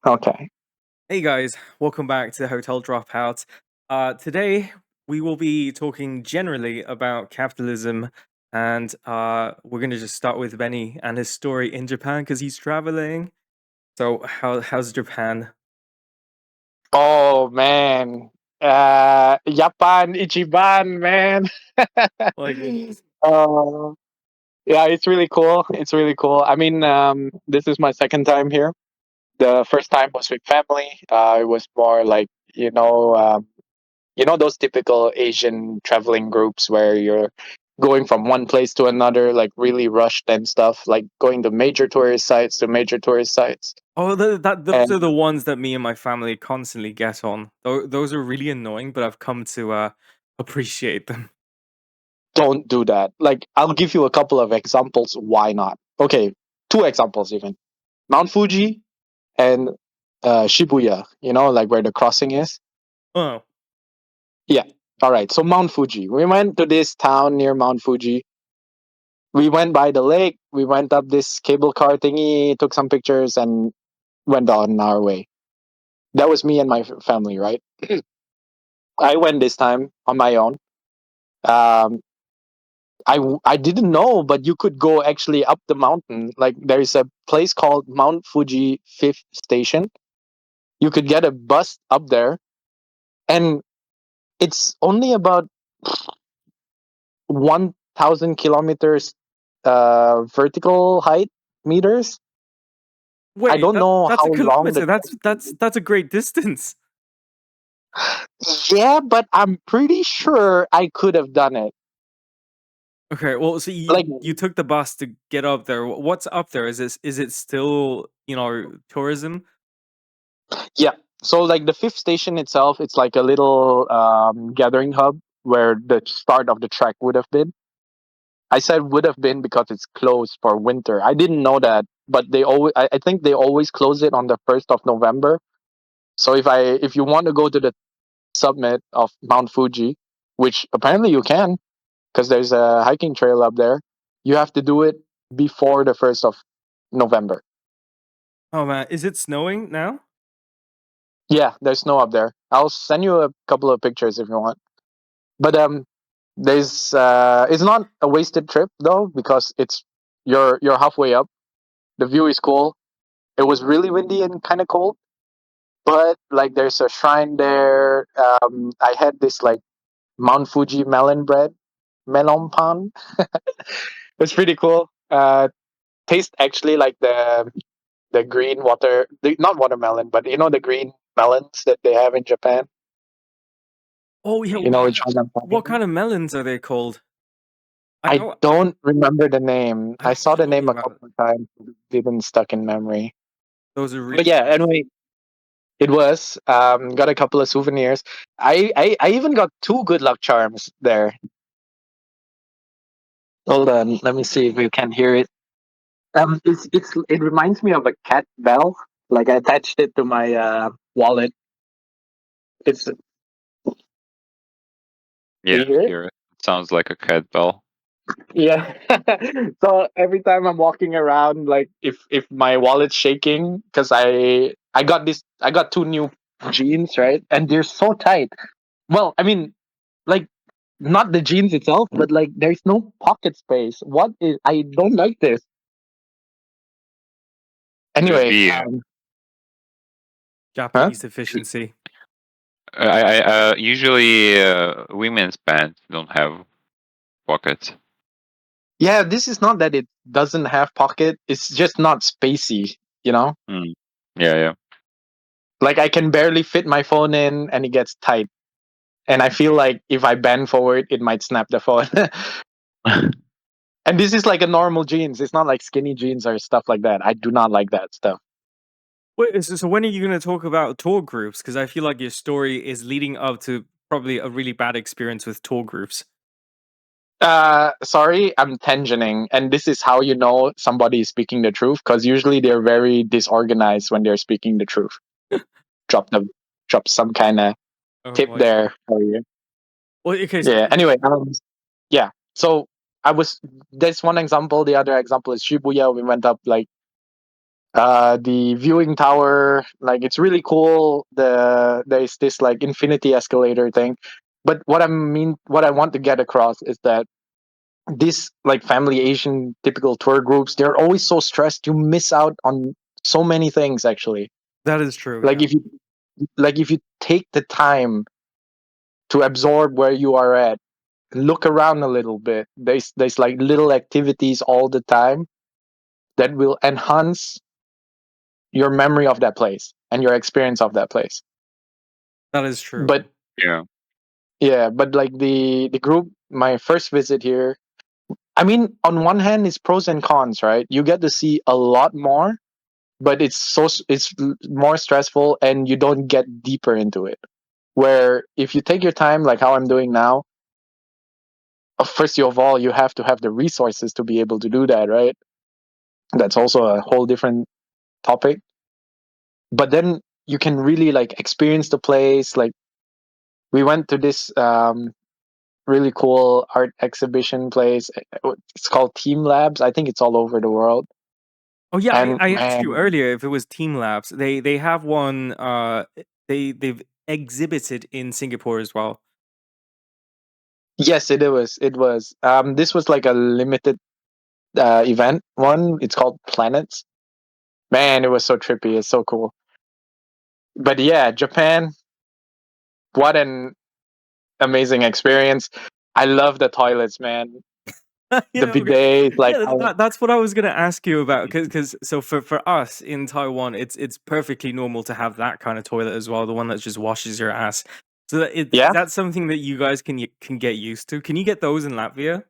Okay. Hey guys, welcome back to Hotel Dropouts. Today we will be talking generally about capitalism, and we're gonna just start with Benny and his story in Japan because he's traveling. So how's Japan? Oh man. Japan Ichiban, man. Like, uh, yeah, it's really cool. It's really cool. I mean, this is my second time here. The first time was with family. It was more like, those typical Asian traveling groups where you're going from one place to another, like really rushed and stuff, like going to major tourist sites to major tourist sites. oh, those are the And ones that me and my family constantly get on. Those are really annoying, but I've come to appreciate them. don't do that. Like, I'll give you a couple of examples. Why not? Okay, two examples even. Mount Fuji and Shibuya. Like where the crossing is. Oh, Yeah. All right. So Mount Fuji. We went to this town near Mount Fuji. We went by the lake. We went up this cable car thingy, took some pictures, and went on our way. That was me and my family, right? I went this time on my own. Um, I didn't know, but you could go actually up the mountain. Like there's a place called Mount Fuji Fifth Station. You could get a bus up there, and it's only about 1,000 kilometers vertical height meters. I wait, don't know that's how a long the kilometer. That's a great distance. yeah, but I'm pretty sure I could have done it. Okay, well, so you Like you took the bus to get up there. What's up there? Is it still, tourism? yeah, so like the fifth station itself, it's like a little gathering hub where the start of the track would have been. I said would have been because it's closed for winter. I didn't know that, but I think they always close it on the 1st of November. So if you want to go to the summit of Mount Fuji, which apparently you can, because there's a hiking trail up there, you have to do it before the 1st of November. Oh man, is it snowing now? Yeah, there's snow up there. I'll send you a couple of pictures if you want. But there's it's not a wasted trip though because you're halfway up. The view is cool. It was really windy and kind of cold, but like there's a shrine there. I had this like Mount Fuji melon bread, melon pan. It's pretty cool. Tastes actually like the green not watermelon, but the green melons that they have in Japan. Oh yeah, You know which one I'm talking what about? kind of melons are they called? I I know don't remember the name. I I know what saw you're the talking name a about. couple of times, but it didn't stuck in memory. Those are But really yeah, nice. anyway, it was got a couple of souvenirs. I even got two good luck charms there. Hold on, let me see if you can hear it. It reminds me of a cat bell. Like I attached it to my wallet. It's Do Yeah, you hear it? here it sounds like a cat bell. Yeah. So every time I'm walking around, like if my wallet's shaking, because I got two new jeans, right? And they're so tight. Well, I mean, like not the jeans itself, but like there's no pocket space. I don't like this. Could Anyway, be. huh? Japanese efficiency. Usually women's pants don't have pockets. Yeah, this is not that it doesn't have pocket. It's just not spacey, you know? Mm. Yeah, Like I can barely fit my phone in and it gets tight. And I feel like if I bend forward, it might snap the phone. yeah. And this is like a normal jeans. It's not like skinny jeans or stuff like that. I do not like that stuff. Wait, so when are you going to talk about tour groups? Because I feel like your story is leading up to probably a really bad experience with tour groups. Sorry, I'm tensioning, and this is how you know somebody is speaking the truth because usually they're very disorganized when they're speaking the truth. Drop them, drop some kind of Oh tip my god. there for you. Well, okay, so Yeah. Anyway, yeah. So I was. There's one example. The other example is Shibuya. We went up like The viewing tower, like it's really cool. There's this like infinity escalator thing. But what I want to get across is that these like family Asian typical tour groups, they're always so stressed. You miss out on so many things actually. That is true. Like Yeah. if you take the time to absorb where you are at, look around a little bit. There's like little activities all the time that will enhance your memory of that place and your experience of that place. That is true. But Yeah. yeah, but like the group, my first visit here, I mean, on one hand, it's pros and cons, right? You get to see a lot more, but it's more stressful, and you don't get deeper into it. Where if you take your time, like how I'm doing now, first of all, you have to have the resources to be able to do that, right? That's also a whole different topic. But then you can really like experience the place. Like we went to this really cool art exhibition place. It's called Team Labs. I think it's all over the world. Oh yeah, And I asked you man, earlier if it was Team Labs. They have one. They've exhibited in Singapore as well. yes, it was. It was. This was like a limited event one. It's called Planets. Man, it was so trippy. It's so cool. But yeah, Japan. What an amazing experience. I love the toilets, man. The Yeah, okay. bidets, like Yeah, that's what I was gonna ask you about. Because so for us in Taiwan, it's perfectly normal to have that kind of toilet as well, the one that just washes your ass. So is yeah. that something that you guys can get used to? Can you get those in Latvia?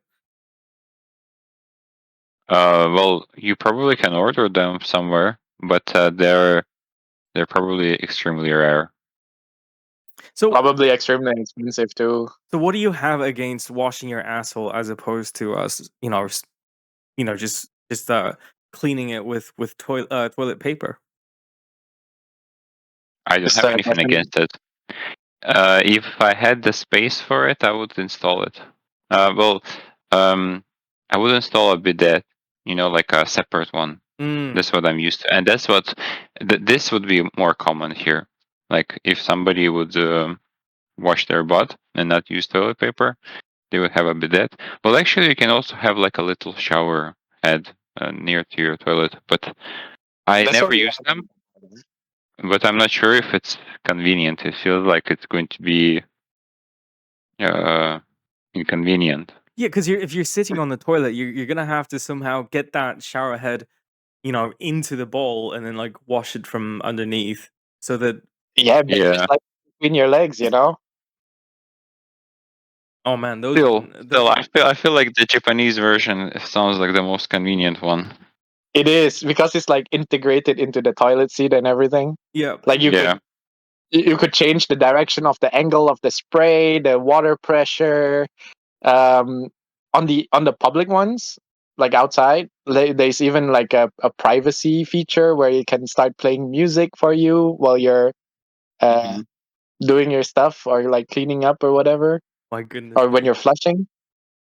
Well, you probably can order them somewhere, but they're probably extremely rare. So Probably extremely expensive too. so what do you have against washing your asshole as opposed to us, just cleaning it with toilet paper? I don't Just have anything definitely. against it. If I had the space for it, I would install it. Well, I would install a bidet, like a separate one. Mm. That's what I'm used to, and that's what this would be more common here. Like if somebody would wash their butt and not use toilet paper, they would have a bidet. Well, actually, you can also have like a little shower head near to your toilet, but I That's what never we use them. But I'm not sure if it's convenient. It feels like it's going to be inconvenient. Yeah, because if you're sitting on the toilet, you're gonna have to somehow get that shower head, into the bowl and then like wash it from underneath, so that Yeah, but Yeah. just like between your legs, you know. oh man, those Still, I feel like the Japanese version sounds like the most convenient one. It is because it's like integrated into the toilet seat and everything. yeah. Like Yeah. you could change the direction of the angle of the spray, the water pressure. Um, on the public ones, like outside, there's even like a privacy feature where you can start playing music for you while you're uh, hmm doing your stuff or like cleaning up or whatever, My goodness. or when you're flushing.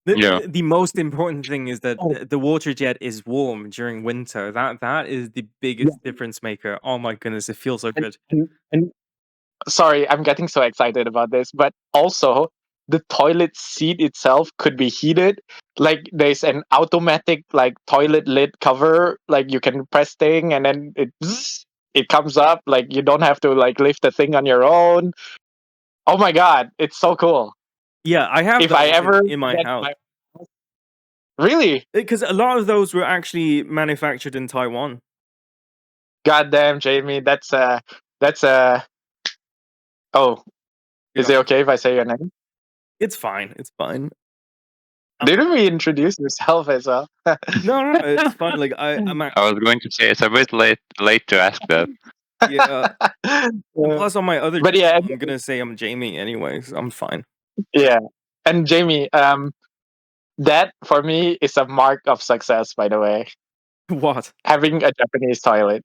Yeah. The most important thing is that Oh, the water jet is warm during winter. That is the yeah. biggest difference maker. Oh my goodness, it feels so good. And sorry, I'm getting so excited about this, but also the toilet seat itself could be heated. Like there's an automatic like toilet lid cover, like you can press thing and then it comes up. Like you don't have to like lift the thing on your own. Oh my god, it's so cool. Yeah, I have If I those ever in my get house my really because a lot of those were actually manufactured in Taiwan. goddamn Jamie, that's oh, is Yeah, it okay if I say your name? it's fine. It's fine. Didn't we introduce yourself as well? No, it's fine. Like I'm I was going to say it's a bit late to ask that. yeah. And Yeah. plus, on my other But yeah, channel, I'm gonna say I'm Jamie anyways. I'm fine. yeah. And Jamie, that for me is a mark of success, by the way. What? Having a Japanese toilet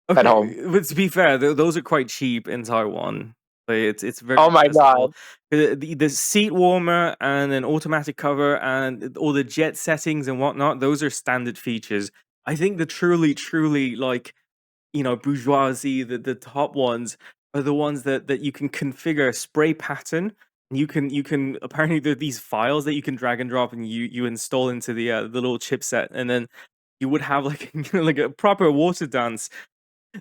at home. Okay, but to be fair, those are quite cheap in Taiwan. Like, it's very Oh my accessible. god. The seat warmer and an automatic cover and all the jet settings and whatnot. Those are standard features. I think the truly like, you know, bourgeoisie, the top ones are the ones that you can configure a spray pattern. And you can apparently there are these files that you can drag and drop and you install into the little chipset, and then you would have like you know, like a proper water dance,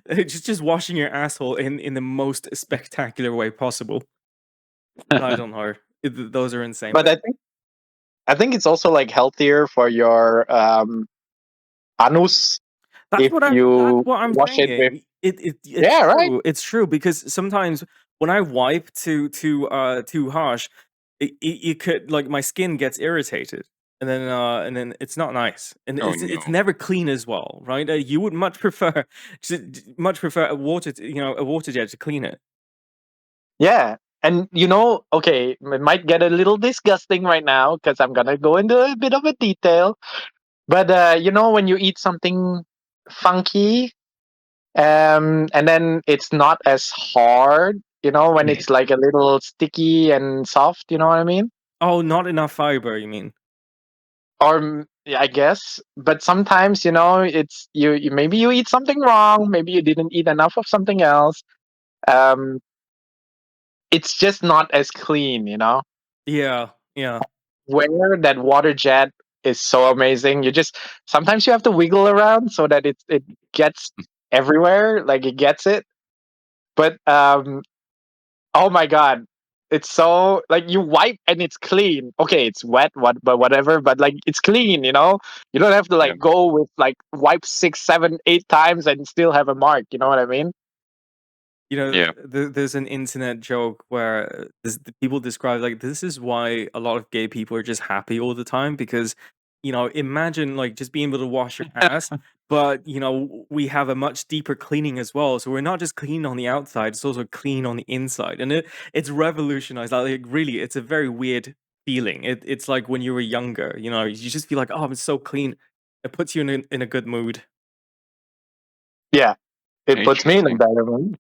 just washing your asshole in the most spectacular way possible. I don't know. Those are insane. But I think it's also like healthier for your anus if That's you what I'm wash it with. saying. It's Yeah, right. true. It's true because sometimes when I wipe too harsh, it could like my skin gets irritated, and then it's not nice, and Oh it's no. never clean as well, right? You would much prefer much prefer a water you know, a water jet to clean it. Yeah. And okay, it might get a little disgusting right now because I'm gonna go into a bit of a detail. But when you eat something funky, and then it's not as hard, when it's like a little sticky and soft, you know what I mean? Oh, not enough fiber, you mean? Or yeah, I guess. But sometimes, it's you maybe you eat something wrong, maybe you didn't eat enough of something else. Um, it's just not as clean, Yeah, yeah. where that water jet is so amazing. Sometimes you have to wiggle around so that it gets everywhere, like it gets it. But oh my god, it's so like you wipe and it's clean. Okay, it's wet, but whatever. But like it's clean, You don't have to Yeah. like go with like wipe 6, 7, 8 times and still have a mark. You know what I mean? You know, Yeah. there's an internet joke where people describe like this is why a lot of gay people are just happy all the time because, you know, imagine like just being able to wash your ass, but you know we have a much deeper cleaning as well. So we're not just clean on the outside; it's also clean on the inside, and it's revolutionized. Like really, it's a very weird feeling. It's like when you were younger, you know, you just feel like oh, it's so clean. It puts you in a good mood. Yeah, it puts me in a Interesting. better mood.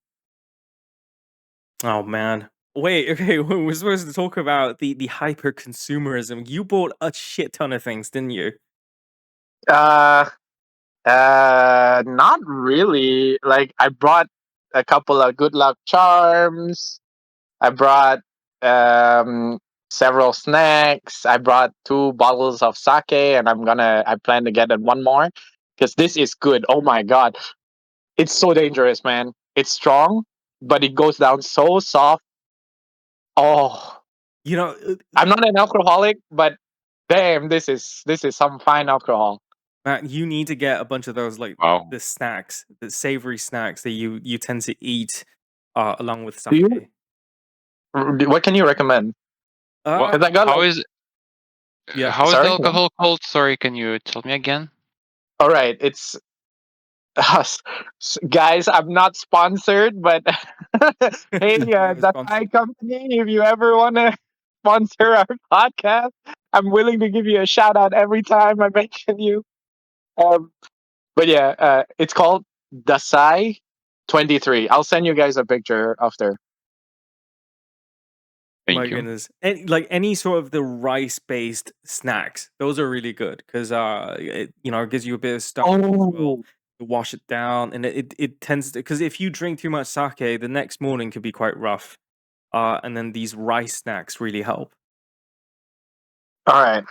Oh man. Wait, okay, we're supposed to talk about the hyper consumerism. You bought a shit ton of things, didn't you? Uh, not really. Like I brought a couple of good luck charms. I brought um, several snacks. I brought 2 bottles of sake, and I plan to get one more because this is good. Oh my god, it's so dangerous, man. It's strong, but it goes down so soft. Oh, You know, I'm not an alcoholic, but damn, this is some fine alcohol. Matt, you need to get a bunch of those like Wow. the snacks, the savory snacks that you tend to eat along with Do you? sake. What can you recommend? What? Because I got How like, is Yeah. how is the sorry. alcohol called? Sorry, can you tell me again? All right, it's guys, I'm not sponsored, but hey, No the Thai sponsor. company, if you ever want to sponsor our podcast, I'm willing to give you a shout out every time I mention you. Um, but yeah, it's called Dasai 23. I'll send you guys a picture after. My Thank you. goodness. And like any sort of the rice-based snacks, those are really good because you know, it gives you a bit of starch as well. Oh, You wash it down and it tends to because if you drink too much sake, the next morning could be quite rough. And then these rice snacks really help. all right.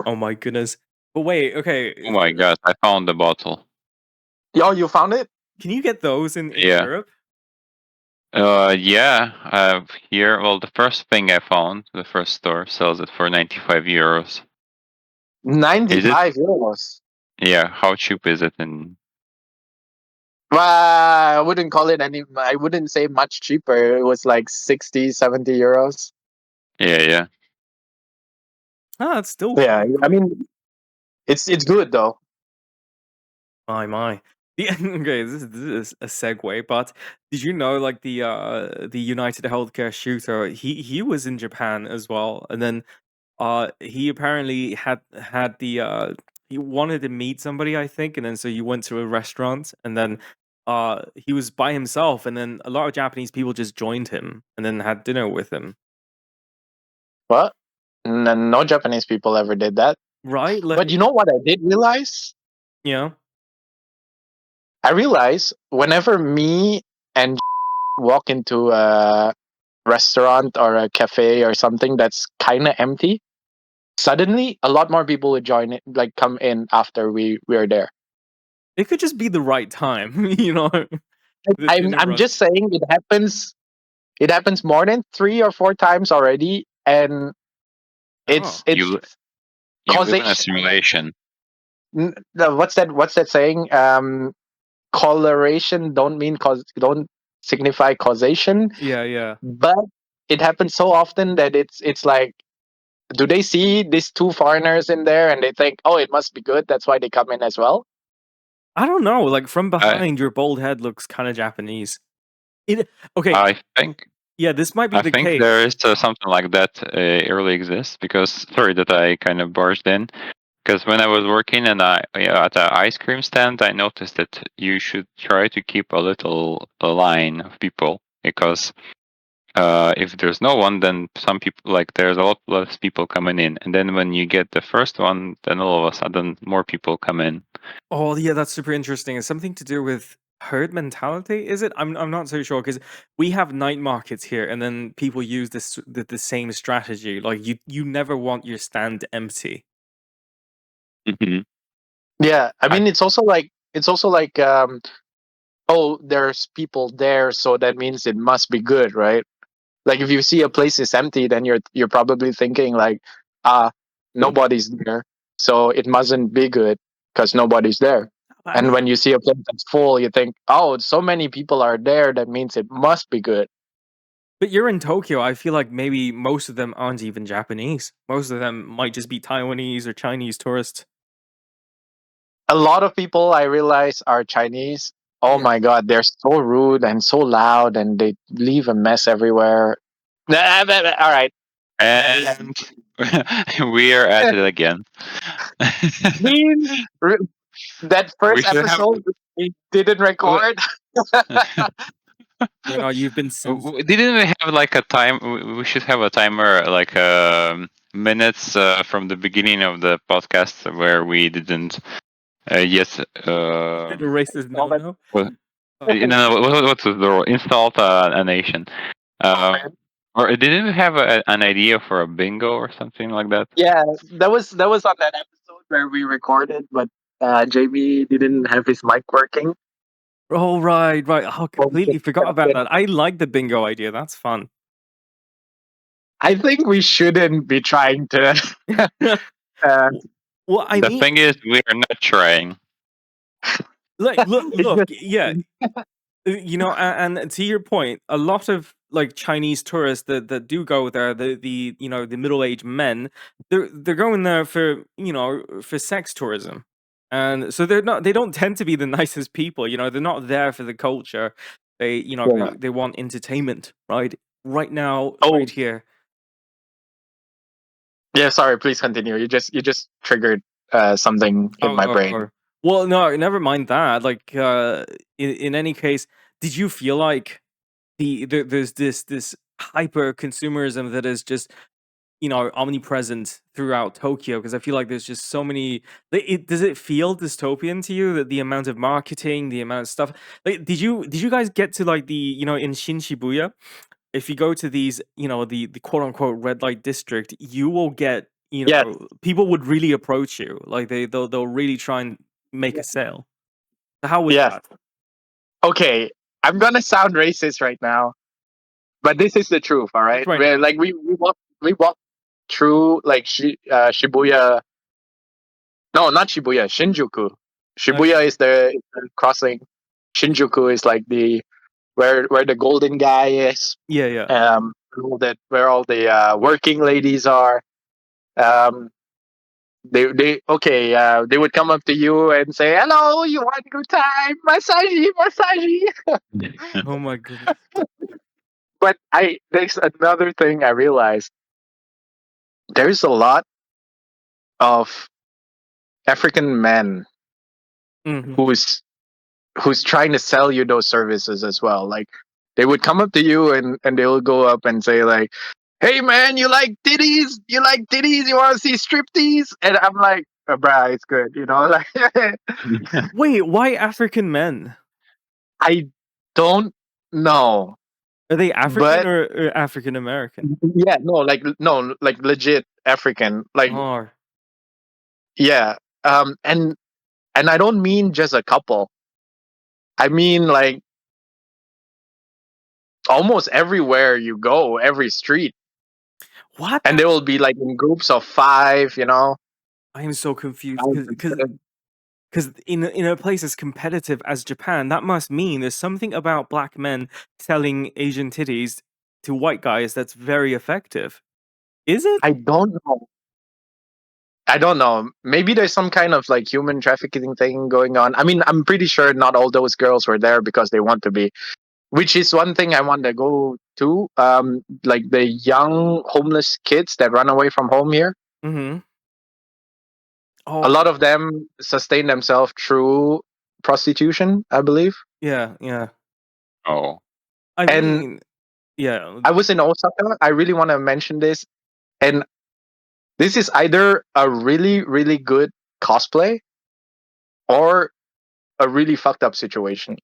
Oh my goodness. But wait, okay. Oh my god, I found the bottle. Yo, you found it? Can you get those in Yeah. Europe? Yeah. Here. Well, the first thing I found, the first store sells it for 95 euros. Is it? 95 euros. Yeah. How cheap is it? In Well, I wouldn't call it I wouldn't say much cheaper. It was like 60, 70 euros. yeah. Ah, it's still Yeah, quite I good. mean, it's good though. My. Yeah, okay, this is a segue, but did you know like the United Healthcare shooter, he was in Japan as well, and then he apparently had he wanted to meet somebody, I think, and then so he went to a restaurant, and then he was by himself, and then a lot of Japanese people just joined him and then had dinner with him. What? No Japanese people ever did that. Right? But Like you know what I did realize? I realize whenever me and walk into a restaurant or a cafe or something that's kind of empty, suddenly a lot more people would join it, like come in after we're there. It could just be the right time, The I'm dinner I'm rush. just saying it happens. It happens more than 3 or 4 times already, and it's Oh. You you live in a causation. simulation. What's that? What's that saying? Correlation don't signify causation, Yeah. but it happens so often that it's like, do they see these two foreigners in there and they think, oh, it must be good, that's why they come in as well? I don't know. Like from I behind, your bald head looks kind of Japanese. Okay. I think Yeah, this might be I the think case. there is something like that early exists, because sorry that I kind of barged in, because when I was working and at an ice cream stand, I noticed that you should try to keep a line of people, because if there's no one, then some people, like, there's a lot less people coming in, and then when you get the first one, then all of a sudden more people come in. Oh, yeah, that's super interesting. It's something to do with herd mentality, is it? I'm not so sure because we have night markets here, and then people use the same strategy. Like you never want your stand empty. Mhm. Yeah, I I mean, it's also like oh, there's people there, so that means it must be good, right? Like if you see a place is empty, then you're probably thinking like, ah, nobody's there, so it mustn't be good because nobody's there. I And mean, when you see a place that's full, you think, oh, so many people are there, that means it must be good. but you're in Tokyo. I feel like maybe most of them aren't even Japanese. Most of them might just be Taiwanese or Chinese tourists. A lot of people I realize are Chinese. Oh Yeah. my god, they're so rude and so loud, and they leave a mess everywhere. All right. and we are at it again. Mean that We first should have. episode we didn't record. You've been censored. Didn't we have like a time? We should have a timer, like minutes from the beginning of the podcast where we didn't yet. Erase this no. Well, Oh. no, what's the role? Insult a nation. Um, or didn't we have an idea for a bingo or something like that? Yeah, that was on that episode where we recorded, but JB didn't have his mic working. Oh, right. Oh, completely forgot about that. I like the bingo idea. That's fun. I think we shouldn't be trying to. Well, I The mean, thing is, we are not trying. like, look, yeah, and to your point, a lot of like Chinese tourists that do go there, the the middle-aged men, they're going there for for sex tourism, and so they don't tend to be the nicest people. They're not there for the culture. They Yeah. they want entertainment, right now, Oh, right here. yeah. Sorry, please continue. You just triggered something in my brain. Well, no, never mind that. Like, in any case, did you feel like there's this hyper consumerism that is just omnipresent throughout Tokyo? Because I feel like there's just so many. Does it feel dystopian to you that the amount of marketing, the amount of stuff? Like, did you guys get to like the in Shin Shibuya? If you go to these, the quote unquote red light district, you will get, Yeah. people would really approach you. Like they'll really try and make a sale. So how was Yeah. that? Okay. I'm gonna sound racist right now, but this is the truth. All right. Right Where now. like we walk through like Shibuya. No, not Shibuya. Shinjuku. Okay. Shibuya is the crossing. Shinjuku is like the where the golden guy is. Yeah. Where all the working ladies are. Um, they would come up to you and say, "Hello, you want good time? Massage." Oh my goodness. But there's another thing I realized. There's a lot of African men Hmm. who's trying to sell you those services as well. Like they would come up to you and they will go up and say like, "Hey man, you like titties? You like titties? You want to see striptease?" And I'm like, bruh, it's good. Like Wait, why African men? I don't know, Are they African but or African American? yeah, no, like legit African, like Oh, yeah, and I don't mean just a couple. I mean like almost everywhere you go, every street, what? and they will be like in groups of 5. I am so confused because in a place as competitive as Japan, that must mean there's something about black men selling Asian titties to white guys that's very effective. Is it? I don't know. I don't know. Maybe there's some kind of like human trafficking thing going on. I mean, I'm pretty sure not all those girls were there because they want to be, which is one thing I want to go to. Like the young homeless kids that run away from home here. Mm-hmm. A Oh, lot of them sustain themselves through prostitution, I believe. yeah, yeah. Oh, I And mean, yeah. I was in Osaka. I really want to mention this. And this is either a really, really good cosplay or a really fucked up situation.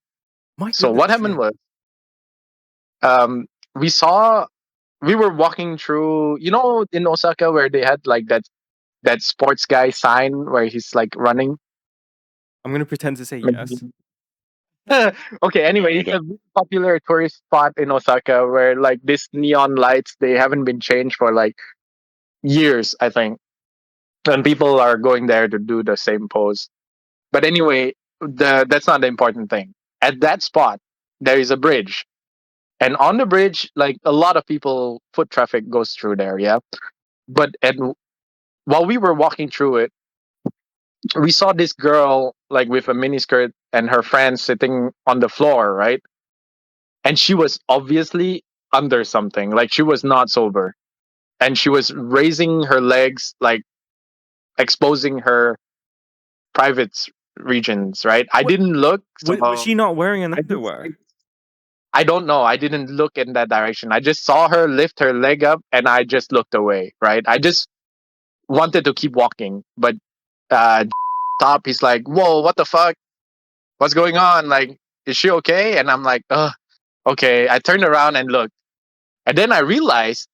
My So what goodness, happened yeah. was, um, we saw we were walking through, in Osaka where they had like that sports guy sign where he's like running. I'm gonna pretend to say yes. Okay, anyway, I it's a don't. very popular tourist spot in Osaka where like this neon lights they haven't been changed for like years, I think. And people are going there to do the same pose. But anyway, that's not the important thing. At that spot, there is a bridge. And on the bridge, like a lot of people, foot traffic goes through there, yeah. But and while we were walking through it, we saw this girl like with a miniskirt and her friends sitting on the floor, right? And she was obviously under something. Like she was not sober. And she was raising her legs, like exposing her private regions, right? I What didn't look, was so she not wearing an I just underwear? I don't know. I didn't look in that direction. I just saw her lift her leg up and I just looked away, right? I just wanted to keep walking, but uh top he's like, "Whoa, what the fuck? What's going on? Like, is she okay?" And I'm like, "Ugh, okay." I turned around and looked. And then I realized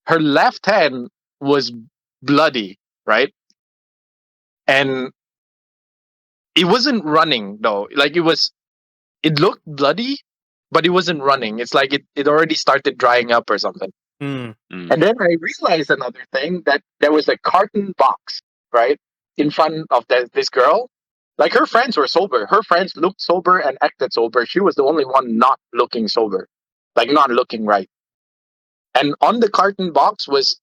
her left hand was bloody, right? And it wasn't running though. Like it looked bloody, but it wasn't running. It's like it already started drying up or something. Hmm. And then I realized another thing that there was a carton box, right, in front of this girl. Like her friends were sober. Her friends looked sober and acted sober. She was the only one not looking sober, like not looking right. And on the carton box was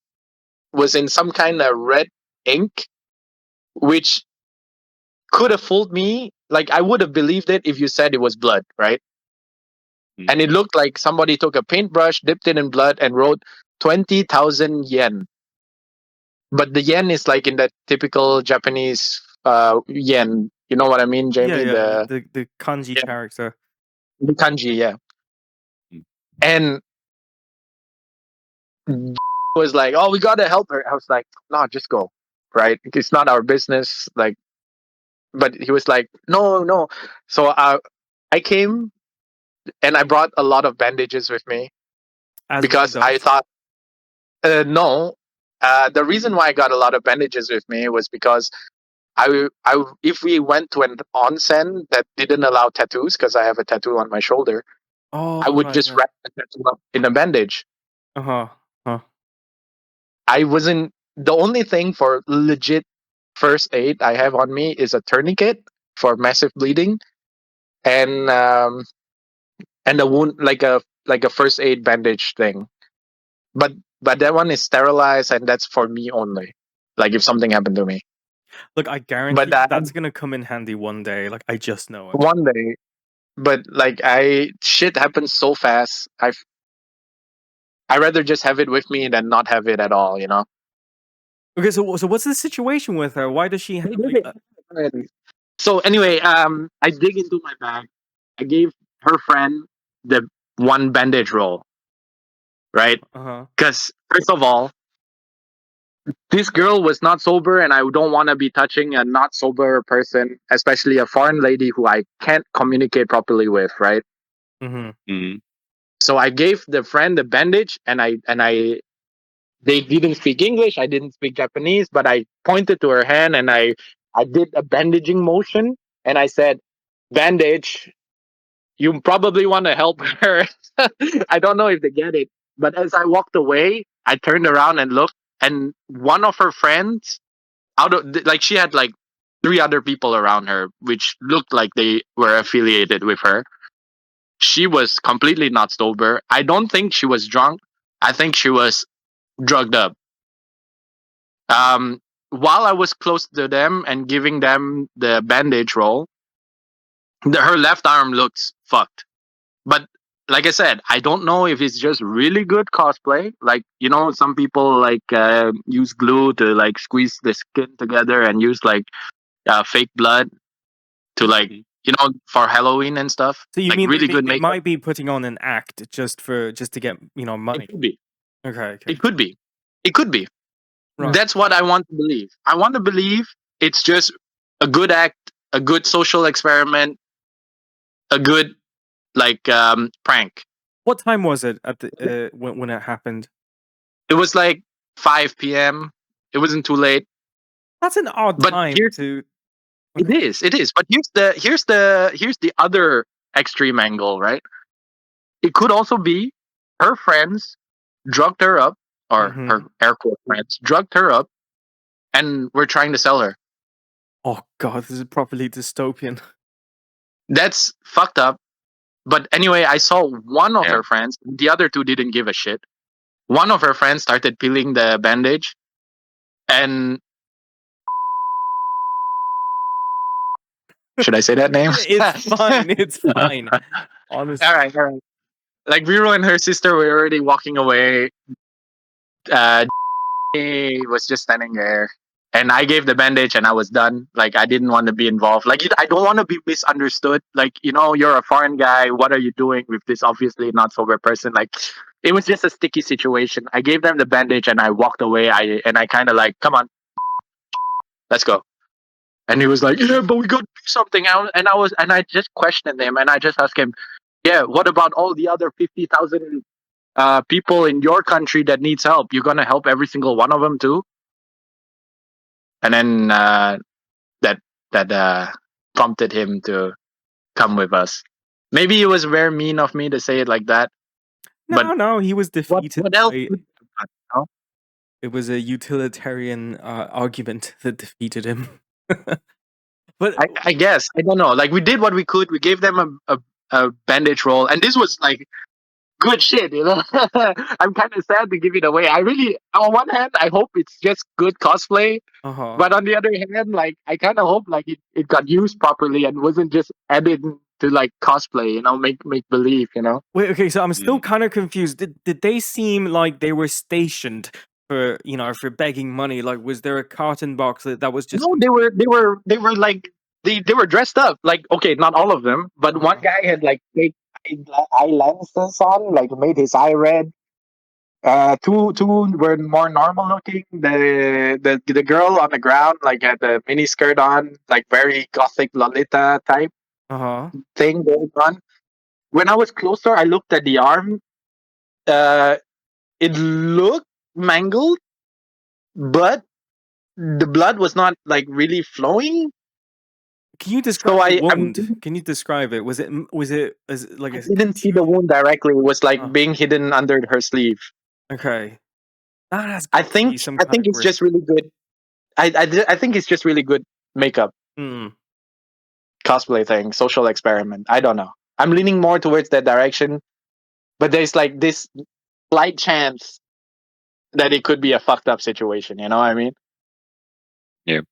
in some kind of red ink, which could have fooled me. Like I would have believed it if you said it was blood, right? Mm. And it looked like somebody took a paintbrush, dipped it in blood, and wrote 20,000 yen. But the yen is like in that typical Japanese yen. You know what I mean, Yeah, Jamie? yeah. The The kanji yeah, character. the kanji, yeah. Mm. And was like, "Oh, we gotta help her." I was like, "No, just go, right? It's not our business." Like, but he was like, "No, no." So I came and I brought a lot of bandages with me As one because I does. thought, no. The reason why I got a lot of bandages with me was because if we went to an onsen that didn't allow tattoos, because I have a tattoo on my shoulder, I Oh, would right, just right. wrap the tattoo up in a bandage. Uh-huh. Huh. I wasn't the only thing for legit first aid I have on me is a tourniquet for massive bleeding and a wound like a first aid bandage thing. But that one is sterilized and that's for me only. Like if something happened to me. Look, I But guarantee that's gonna come in handy one day. Like I just know it. one day, but like I shit happens so fast. I rather just have it with me than not have it at all. Okay, so what's the situation with her? Why does she have They did like it already. So anyway, I dig into my bag. I gave her friend the one bandage roll, right? uh-huh. Because first of all, this girl was not sober, and I don't want to be touching a not sober person, especially a foreign lady who I can't communicate properly with, right? Mm-hmm. So I gave the friend the bandage, and they didn't speak English, I didn't speak Japanese, but I pointed to her hand and I did a bandaging motion, and I said, "Bandage, you probably want to help her." I don't know if they get it, but as I walked away, I turned around and looked, and one of her friends, like she had like three other people around her, which looked like they were affiliated with her. She was completely not sober. I don't think she was drunk. I think she was drugged up. Um, while I was close to them and giving them the bandage roll, her left arm looks fucked. But like I said, I don't know if it's just really good cosplay. Like, you know, some people like use glue to like squeeze the skin together and use like fake blood to like, Mhm. you know, for Halloween and stuff. So you Like mean really they, good they makeup. might be putting on an act just to get money? It could be. Okay. It could be. It could be. Right. That's what I want to believe. I want to believe it's just a good act, a good social experiment, a good like prank. What time was it at the when it happened? It was like 5 p.m. It wasn't too late, That's an odd but time here's to. it Okay. is. It is. But here's the other extreme angle, right? It could also be her friends drugged her up, or her Mm-hmm. air quote friends drugged her up, and were trying to sell her. Oh god, this is properly dystopian. That's fucked up. But anyway, I saw one of Yeah. her friends. The other two didn't give a shit. One of her friends started peeling the bandage, and should I say that name? It's fine. It's fine. Honestly. All right, all right. Like Vero and her sister were already walking away. Uh, he was just standing there, and I gave the bandage, and I was done. Like I didn't want to be involved. Like I don't want to be misunderstood. Like, you know, you're a foreign guy. What are you doing with this obviously not sober person? Like it was just a sticky situation. I gave them the bandage, and I walked away. I kind of like, come on, let's go. And he was like, yeah, but we got to do something. And I just questioned him, and I just asked him, yeah, what about all the other 50,000 people in your country that needs help? You're gonna help every single one of them too? And then that prompted him to come with us. Maybe it was very mean of me to say it like that, but No, he was defeated what else? by. Could, you know? It was a utilitarian argument that defeated him. But I guess I don't know. Like we did what we could. We gave them a bandage roll, and this was like good shit, you know. I'm kind of sad to give it away. I really, on one hand, I hope it's just good cosplay, but on the other hand, like I kind of hope like it got used properly and wasn't just added to like cosplay, you know, make believe, you know. wait, okay, so I'm still Mm. kind of confused. Did they seem like they were stationed for for begging money? Like, was there a carton box that was just? No, they were like they were dressed up. Like okay, not all of them, but one guy had like fake eye lenses on, like made his eye red. Two were more normal looking. The girl on the ground like had a mini skirt on, like very gothic Lolita type Uh-huh. thing going on. When I was closer, I looked at the arm. Uh, it looked mangled, but the blood was not like really flowing. Can you So describe the wound? really, Can you describe it? Was it as like I a didn't see the tissue? wound directly. It was like Oh, being hidden under her sleeve. okay. That has got to be some I kind think of it's just grift. really good. I think it's just really good makeup. Hmm. Cosplay thing, social experiment. I don't know. I'm leaning more towards that direction, but there's like this slight chance that it could be a fucked up situation. You know what I mean? Yeah.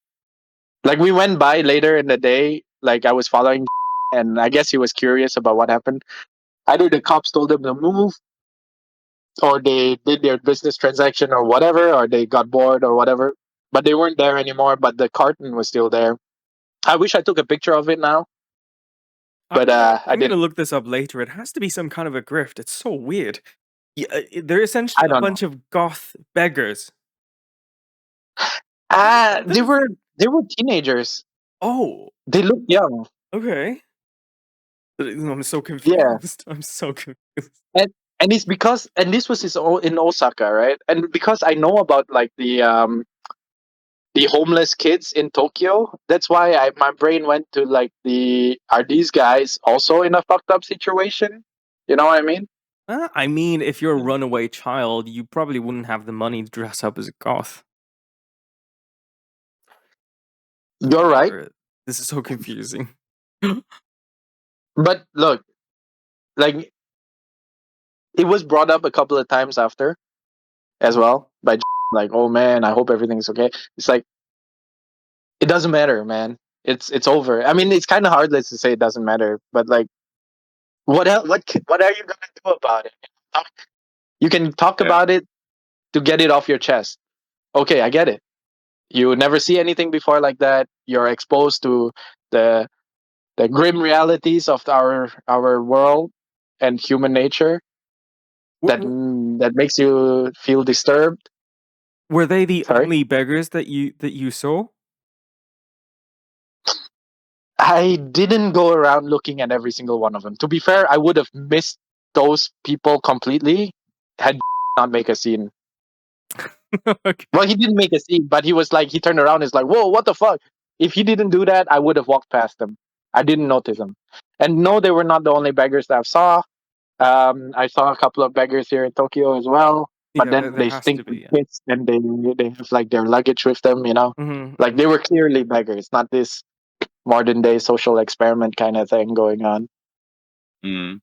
Like we went by later in the day. Like I was following, and I guess he was curious about what happened. Either the cops told him to move, or they did their business transaction, or whatever, or they got bored, or whatever. But they weren't there anymore. But the carton was still there. I wish I took a picture of it now, but I I'm gonna didn't. look this up later. It has to be some kind of a grift. It's so weird. Yeah, they're I essentially a don't know. bunch of goth beggars. They were teenagers. Oh, They look young. okay. I'm so Yeah, confused. I'm so confused. and it's because and this was in Osaka, right? And because I know about like the homeless kids in Tokyo, that's why my brain went to like are these guys also in a fucked up situation? You know what I mean? I mean, if you're a runaway child, you probably wouldn't have the money to dress up as a goth. You're right. This is so confusing. But look, like it was brought up a couple of times after as well by like, oh man, I hope everything's okay. It's like it doesn't matter, man. It's over. I mean, it's kind of hard to say it doesn't matter, but like, what else? What are you gonna do about it? You can talk Yeah. about it to get it off your chest. Okay, I get it. You never see anything before like that. You're exposed to the grim realities of our world and human nature that makes you feel disturbed. Were they the Sorry, only beggars that you saw? I didn't go around looking at every single one of them. To be fair, I would have missed those people completely had not make a scene. Okay. Well, he didn't make a scene, but he was like, he turned around and is like, whoa, what the fuck? If he didn't do that, I would have walked past them. I didn't notice them. And no, they were not the only beggars that I saw. I saw a couple of beggars here in Tokyo as well. But Yeah, then there they has to stink be. with Yeah. kids and they have like their luggage with them, you know? Like Mm-hmm. they were clearly beggars, not this modern day social experiment kind of thing going on. Mm.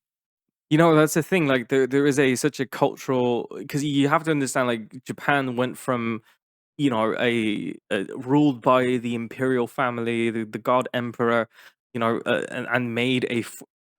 You know, that's the thing. Like, there is such a cultural, because you have to understand. Like, Japan went from a ruled by the imperial family, the god emperor, and made a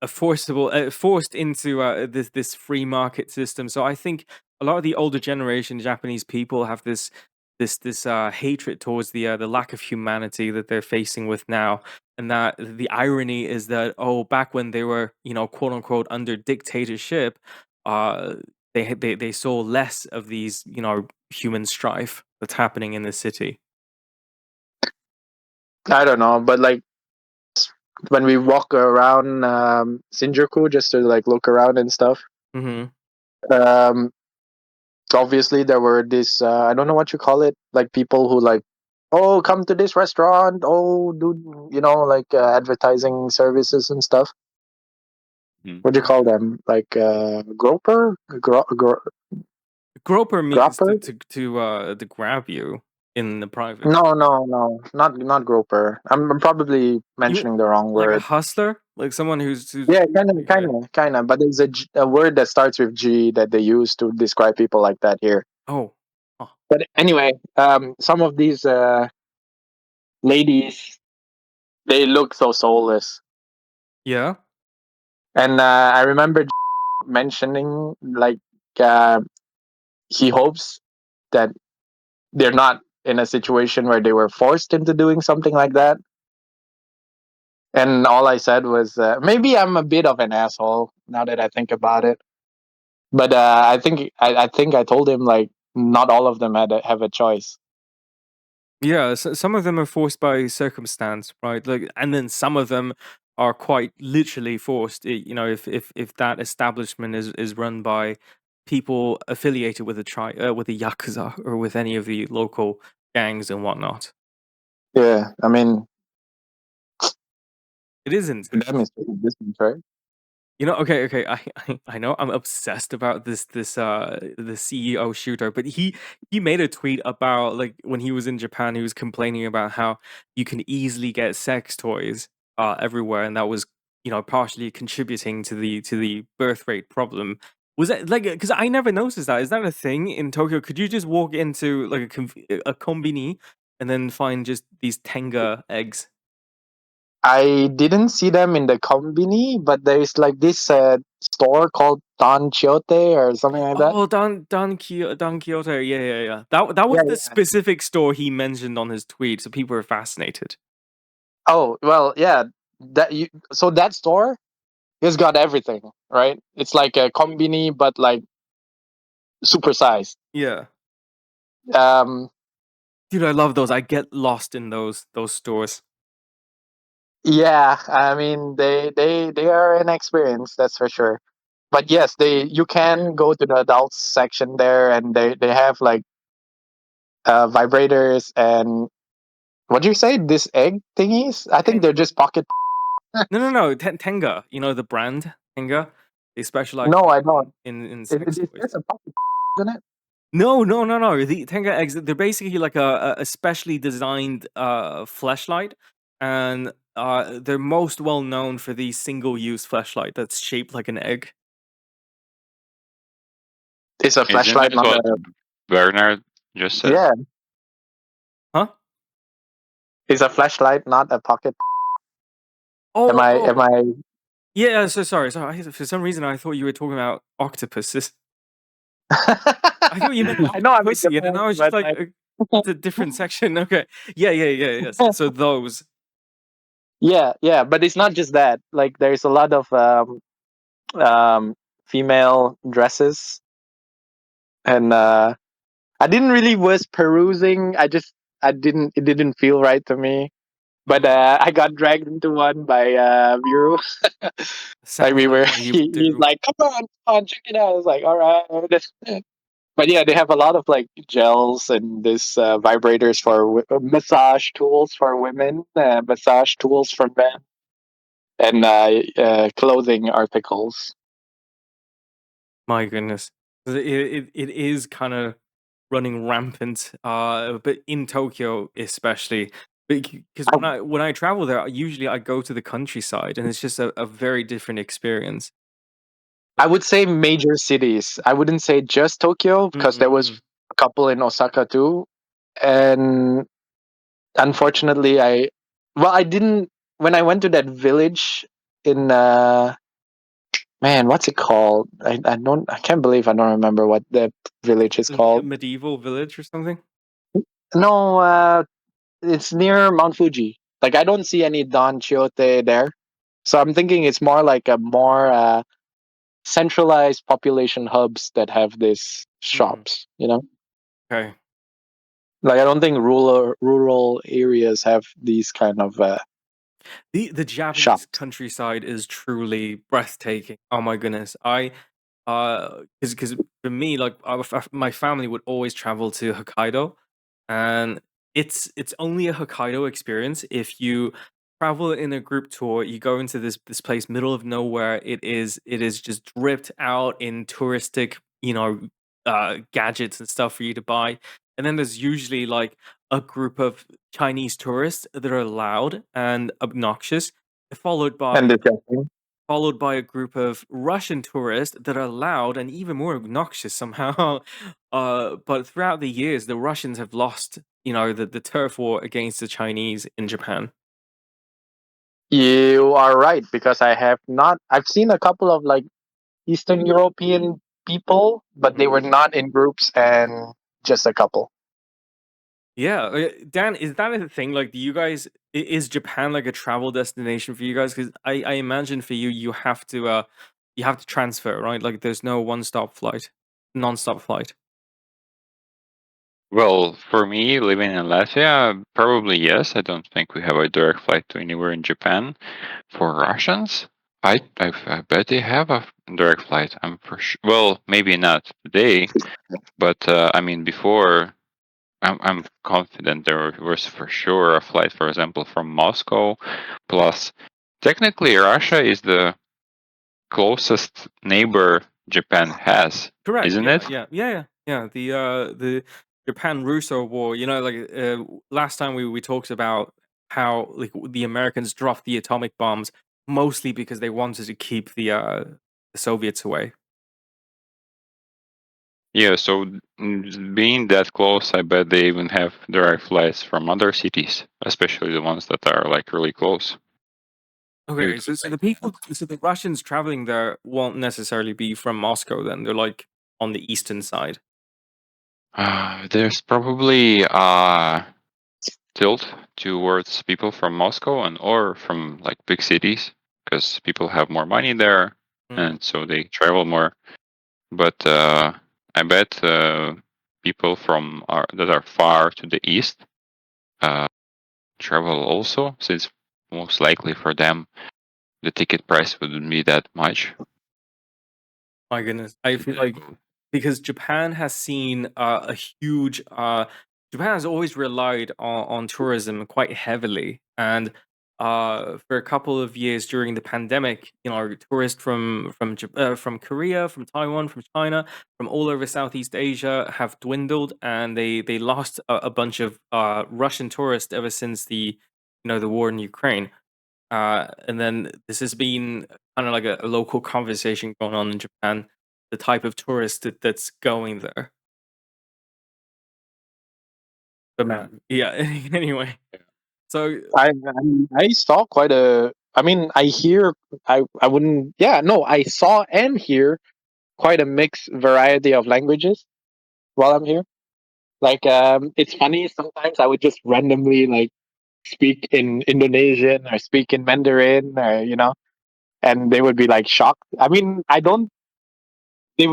forcible forced into this free market system. So I think a lot of the older generation Japanese people have this hatred towards the lack of humanity that they're facing with now. And that the irony is that, oh, back when they were, quote unquote, under dictatorship, uh they saw less of these, human strife that's happening in the city. I don't know, but like when we walk around Shinjuku just to like look around and stuff, Mm-hmm. um, obviously there were this I don't know what you call it, like people who like, oh, come to this restaurant, oh, do like advertising services and stuff. Mm. What do you call them? Like groper, Groper means gropper? to grab you in the private. No, not groper. I'm probably You mentioning the wrong like a word. hustler, like someone who's Yeah, okay. kind of. But there's a word that starts with G that they use to describe people like that here. Oh, oh, But anyway, some of these ladies, they look so soulless. yeah. And I remember mentioning like uh, he hopes that they're not in a situation where they were forced into doing something like that. And all I said was, maybe I'm a bit of an asshole now that I think about it. But I think I told him like not all of them have a choice. Yeah, so some of them are forced by circumstance, right? Like, and then some of them are quite literally forced. If that establishment is run by people affiliated with with the yakuza or with any of the local gangs and whatnot, Yeah, I mean, it is for them insane. it's pretty distant, right? Okay. I know I'm obsessed about the CEO shooter, but he made a tweet about, like, when he was in Japan, he was complaining about how you can easily get sex toys everywhere, and that was, partially contributing to the birth rate problem. Was that like, because I never noticed that. Is that a thing in Tokyo? Could you just walk into like a kombini and then find just these tenga eggs? I didn't see them in the combini, but there's like this store called Don Chiote or something like that. Oh, Don Quixote. Yeah. That Yeah, was the yeah. specific store he mentioned on his tweet, so people were fascinated. Oh, well, yeah. So that store has got everything, right? It's like a combini, but like super sized. Yeah. Um, Dude, I love those. I get lost in those stores. Yeah, I mean they are an experience, that's for sure. But yes, you can go to the adults section there, and they have like vibrators and what do you say? This egg thingies? I think they're just pocket. No. Tenga, you know the brand Tenga. They specialize No, I don't. in sex It's toys. just a pocket, isn't it? No. The Tenga eggs, they're basically like a specially designed fleshlight, and they're most well known for the single-use fleshlight that's shaped like an egg. It's a Isn't flashlight, that not what a. Bernard just said? Yeah, Huh? it's a flashlight, not a pocket. Am Oh, I? Am oh. I? Yeah, so sorry. For some reason, I thought you were talking about octopuses. I thought you meant I know I'm in pussy, and then Japan, I was just but like, it's a different section. Okay. Yeah. So those. yeah, but it's not just that. Like, there's a lot of female dresses, and I didn't really was perusing. I didn't. It didn't feel right to me. But I got dragged into one by Vuru. Like Sounds like what you would he's do. like, come on, check it out. I was like, all right. But yeah, they have a lot of like gels and this vibrators for massage tools for women, massage tools for men, and clothing articles. My goodness. It is kind of running rampant, but in Tokyo especially. Because I, when I travel there, usually I go to the countryside, and it's just a very different experience. I would say major cities. I wouldn't say just Tokyo because there was Mm-mm-mm. a couple in Osaka too, and unfortunately, I didn't when I went to that village in man, what's it called? I can't believe I don't remember what the village is A called. medieval village or something? No, it's near Mount Fuji. Like I don't see any Don Quixote there, so I'm thinking it's more like a more centralized population hubs that have these Mm, shops. You know, okay. like I don't think rural areas have these kind of The Japanese shops. countryside is truly breathtaking. Oh my goodness. Because for me, like my family would always travel to Hokkaido, and it's only a Hokkaido experience if you travel in a group tour. You go into this place, middle of nowhere. It is just dripped out in touristic, gadgets and stuff for you to buy. And then there's usually like a group of Chinese tourists that are loud and obnoxious, followed And by disgusting. followed by a group of Russian tourists that are loud and even more obnoxious somehow. But throughout the years, the Russians have lost, the turf war against the Chinese in Japan. You are right because I have not. I've seen a couple of like Eastern European people, but they were not in groups and just a couple. Yeah, Dan, is that a thing? Like, do you guys is Japan like a travel destination for you guys? Because I imagine for you, you have to transfer, right? Like, there's no one-stop flight, non-stop flight. Well, for me, living in Latvia, probably yes. I don't think we have a direct flight to anywhere in Japan. For Russians, I bet they have a direct flight. I'm for sure. Well, maybe not today, but I mean before. I'm confident there was for sure a flight, for example, from Moscow. Plus, technically, Russia is the closest neighbor Japan has, Correct. isn't it? Yeah. The Japan-Russo War. Like last time we talked about how like the Americans dropped the atomic bombs mostly because they wanted to keep the Soviets away. Yeah, so being that close, I bet they even have direct flights from other cities, especially the ones that are like really close. Okay, so the Russians traveling there won't necessarily be from Moscow. Then they're like on the eastern side. There's probably tilt towards people from Moscow and or from like big cities because people have more money there Mm. and so they travel more. But I bet people from that are far to the east travel also, since most likely for them the ticket price wouldn't be that much. My goodness, I feel like because Japan has seen a huge. Japan has always relied on tourism quite heavily, and for a couple of years during the pandemic, tourists from Korea, from Taiwan, from China, from all over Southeast Asia have dwindled, and they lost a bunch of Russian tourists ever since the war in Ukraine. And then this has been kind of like a local conversation going on in Japan, the type of tourist that's going there. But man, yeah. Anyway, so I saw quite a. I mean, I hear. I wouldn't. Yeah, no, I saw and hear quite a mixed variety of languages while I'm here. Like, it's funny sometimes I would just randomly like speak in Indonesian or speak in Mandarin, or and they would be like shocked. I mean, I don't. They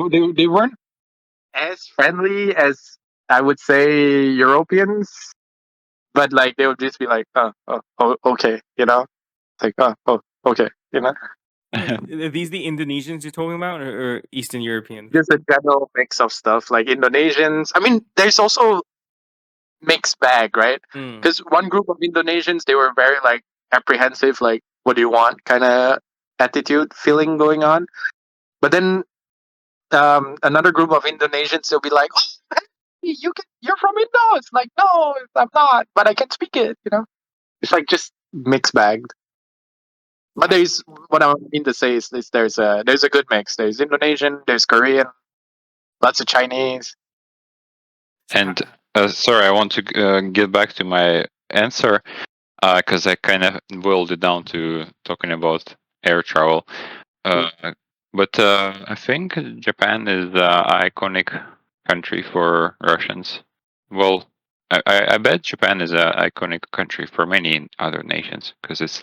weren't as friendly as I would say Europeans, but like they would just be like, oh, okay, It's like, oh, okay, are these the Indonesians you're talking about, or Eastern Europeans? Just a general mix of stuff like Indonesians. I mean, there's also mixed bag, right? Because one group of Indonesians, they were very like apprehensive, like, what do you want kind of attitude feeling going on. But then another group of Indonesians, they'll be like, oh, hey, you're from Indo. It's like, no, I'm not, but I can speak it. It's like just mixed bagged. But there's what I mean to say is there's a good mix. There's Indonesian, there's Korean, lots of Chinese. And sorry, I want to get back to my answer because I kind of boiled it down to talking about air travel. But I think Japan is an iconic country for Russians. Well, I bet Japan is an iconic country for many other nations because it's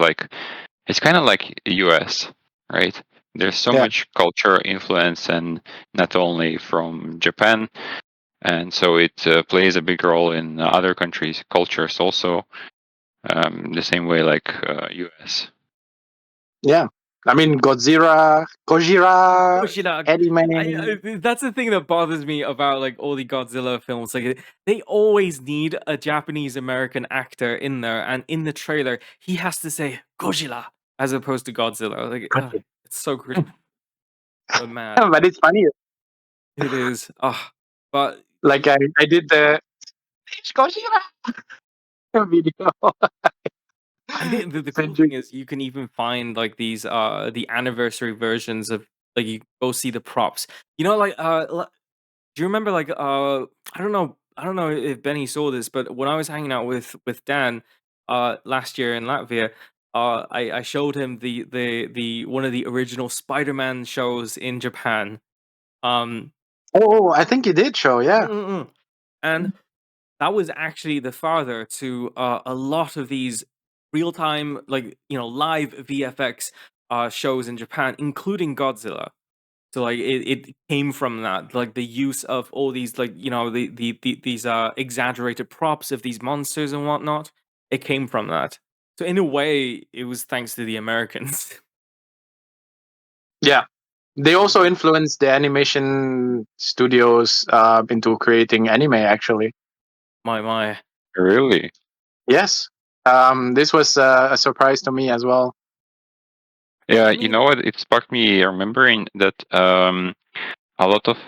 kind of like US, right? There's so much culture influence, and not only from Japan, and so it plays a big role in other countries' cultures also, the same way like US. Yeah. I mean, Godzira, anime. That's the thing that bothers me about like all the Godzilla films. Like they always need a Japanese American actor in there, and in the trailer he has to say Godzilla as opposed to Godzilla. Like it's so cringe. But mad. But it's funny. It is. But like I did the Godzilla video. I think the cool thing is you can even find like these the anniversary versions of like you go see the props. Like do you remember like I don't know if Benny saw this, but when I was hanging out with Dan last year in Latvia, I showed him the one of the original Spider-Man shows in Japan. I think you did show, yeah. And that was actually the father to a lot of these real-time like live VFX shows in Japan, including Godzilla. So like it came from that, like the use of all these like these exaggerated props of these monsters and whatnot. It came from that. So in a way, it was thanks to the Americans. Yeah. They also influenced the animation studios into creating anime, actually. My. Really? Yes. This was a surprise to me as well. Yeah, you know what? It sparked me remembering that a lot of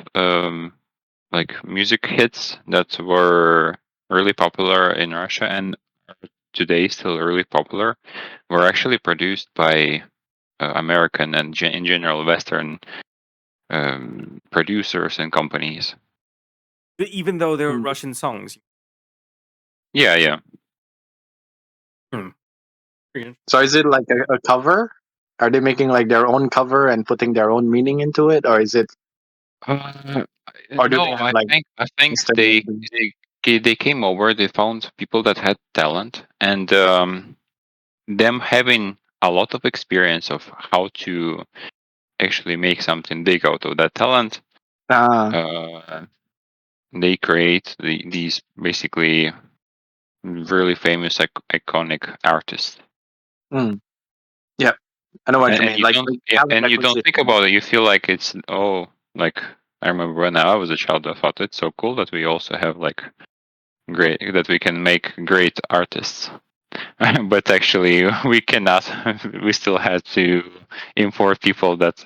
like music hits that were really popular in Russia and are today still really popular were actually produced by American and in general Western producers and companies. Even though they were Russian songs. Yeah, yeah. So is it like a cover? Are they making like their own cover and putting their own meaning into it, or is it? Or do No, they have, like, I think they came over. They found people that had talent, and them having a lot of experience of how to actually make something big out of that talent. they create these basically really famous iconic artists. Yeah, I know what you And mean. you Like, don't talent and you don't think acquisition. about it. You feel like it's like I remember when I was a child, I thought it's so cool that we also have like great that we can make great artists. But actually, we cannot. We still had to import people that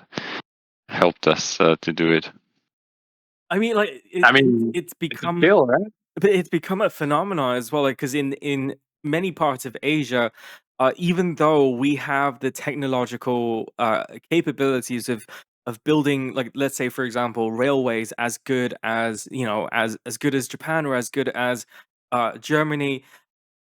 helped us to do it. I mean, like I mean, it's it's a become skill, right? but it's become a phenomenon as well, like because in many parts of Asia, even though we have the technological capabilities of building, like let's say for example, railways as good as as good as Japan or as good as Germany,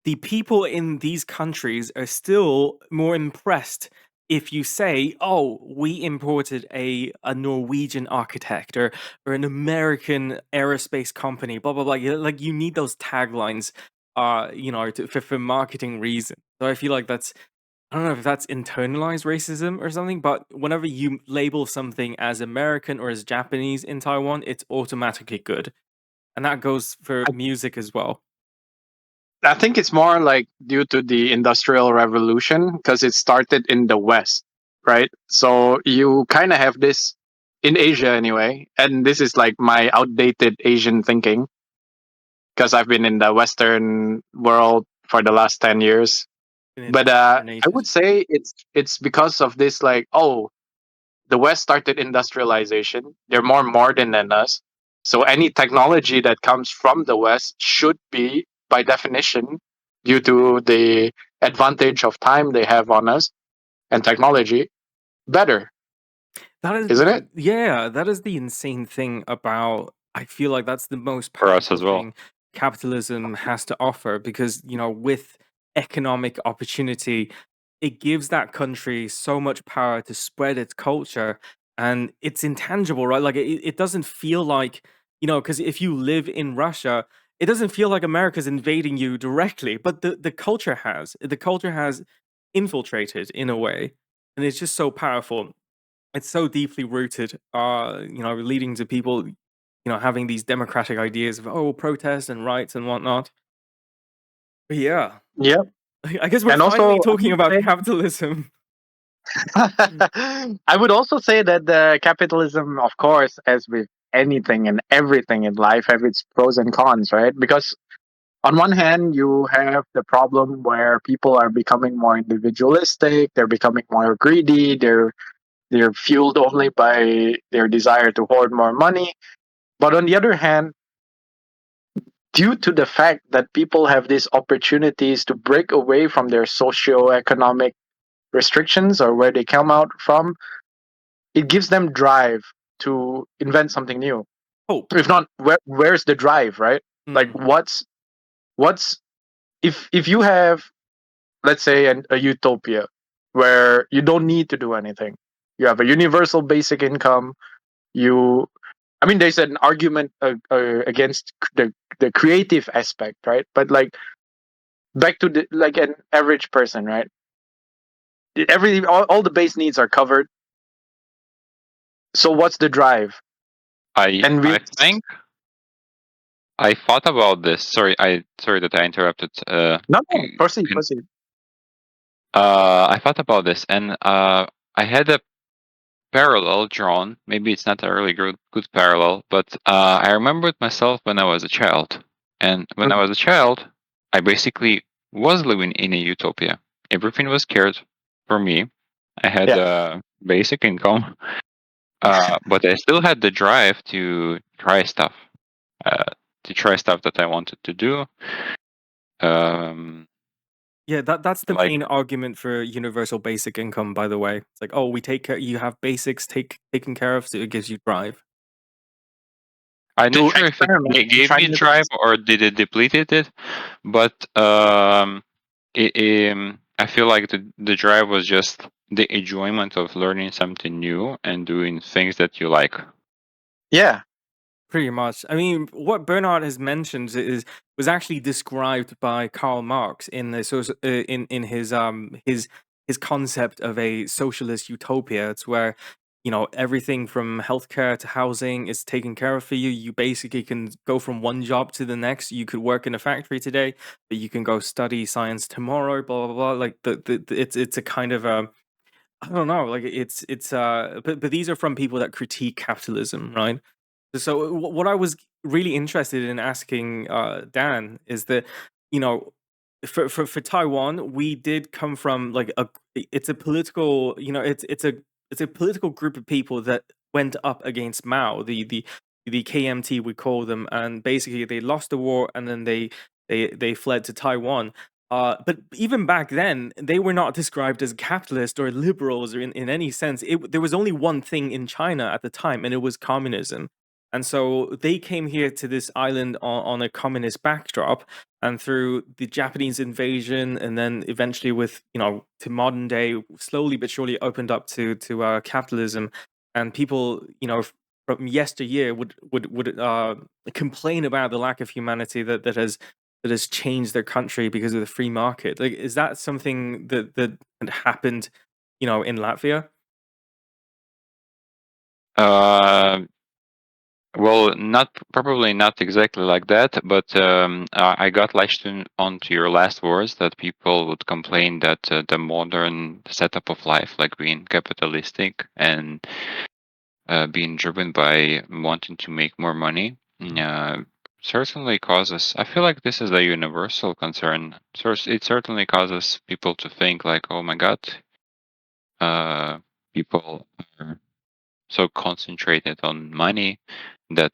the people in these countries are still more impressed if you say, "Oh, we imported a Norwegian architect or an American aerospace company." Blah blah blah. Like you need those taglines, for marketing reasons. So I feel like that's I don't know if that's internalized racism or something, but whenever you label something as American or as Japanese in Taiwan, it's automatically good, and that goes for I, music as well. I think it's more like due to the Industrial Revolution because it started in the West, right? So you kind of have this in Asia anyway, and this is like my outdated Asian thinking because I've been in the Western world for the last 10 years. Been But I indoctrinated. would say it's because of this, like, oh, the West started industrialization. They're more modern than us. So any technology that comes from the West should be, by definition, due to the advantage of time they have on us and technology, better, That is isn't it? yeah, that is the insane thing about I feel like that's the most For us powerful as well. thing capitalism has to offer because, with economic opportunity, it gives that country so much power to spread its culture and it's intangible, right? Like it doesn't feel like, because if you live in Russia, it doesn't feel like America's invading you directly, but the culture has. The culture has infiltrated in a way, and it's just so powerful. It's so deeply rooted, leading to people, having these democratic ideas of protest and rights and whatnot. But yeah, Yep. I guess we're And finally also, I talking would about say, capitalism. I would also say that the capitalism, of course, as with anything and everything in life, have its pros and cons, right? Because on one hand, you have the problem where people are becoming more individualistic, they're becoming more greedy, they're fueled only by their desire to hoard more money. But on the other hand, due to the fact that people have these opportunities to break away from their socio-economic restrictions or where they come out from, it gives them drive to invent something new. Hope. If not, where's the drive, right? Like, Mm. what's if you have, let's say, a utopia where you don't need to do anything, you have a universal basic income. You I mean, there's an argument against the creative aspect, right? But like, back to the, like, an average person, right? All the base needs are covered. So what's the drive? And we I think I thought about this. Sorry that I interrupted. no, proceed, proceed. I thought about this, and I had a parallel drawn. Maybe it's not a really good parallel, but I remembered myself when I was a child, and when I Mhm. was a child, I basically was living in a utopia. Everything was cared for me. I had Yeah, a basic income, but I still had the drive uh, to try stuff that I wanted to do. Um, Yeah, that's the like main argument for universal basic income. By the way, it's like, we take care. You have basics taken care of, so it gives you drive. I'm not to sure if it experiment and gave try me new drive things. or did it depleted it, but I feel like the drive was just the enjoyment of learning something new and doing things that you like. Yeah, Pretty much. I mean, what Bernard has mentioned was actually described by Karl Marx in the in his concept of a socialist utopia. It's where everything from healthcare to housing is taken care of for you. You basically can go from one job to the next. You could work in a factory today, but you can go study science tomorrow. Blah blah blah. Like it's a kind of I don't know. Like but these are from people that critique capitalism, right? So what I was really interested in asking Dan is that you know for Taiwan we did come from like it's a political it's a political group of people that went up against Mao, the KMT we call them, and basically they lost the war and then they fled to Taiwan. But even back then, they were not described as capitalist or liberals or in any sense. There was only one thing in China at the time, and it was communism. And so they came here to this island on a communist backdrop, and through the Japanese invasion, and then eventually with to modern day, slowly but surely opened up to capitalism, and people from yesteryear would complain about the lack of humanity that has changed their country because of the free market. Like, is that something that happened, in Latvia? Uh, well, not probably not exactly like that, but I got latched onto your last words that people would complain that the modern setup of life, like being capitalistic and being driven by wanting to make more money, certainly causes. I feel like this is a universal concern. So it certainly causes people to think like, "Oh my God, people are so concentrated on money that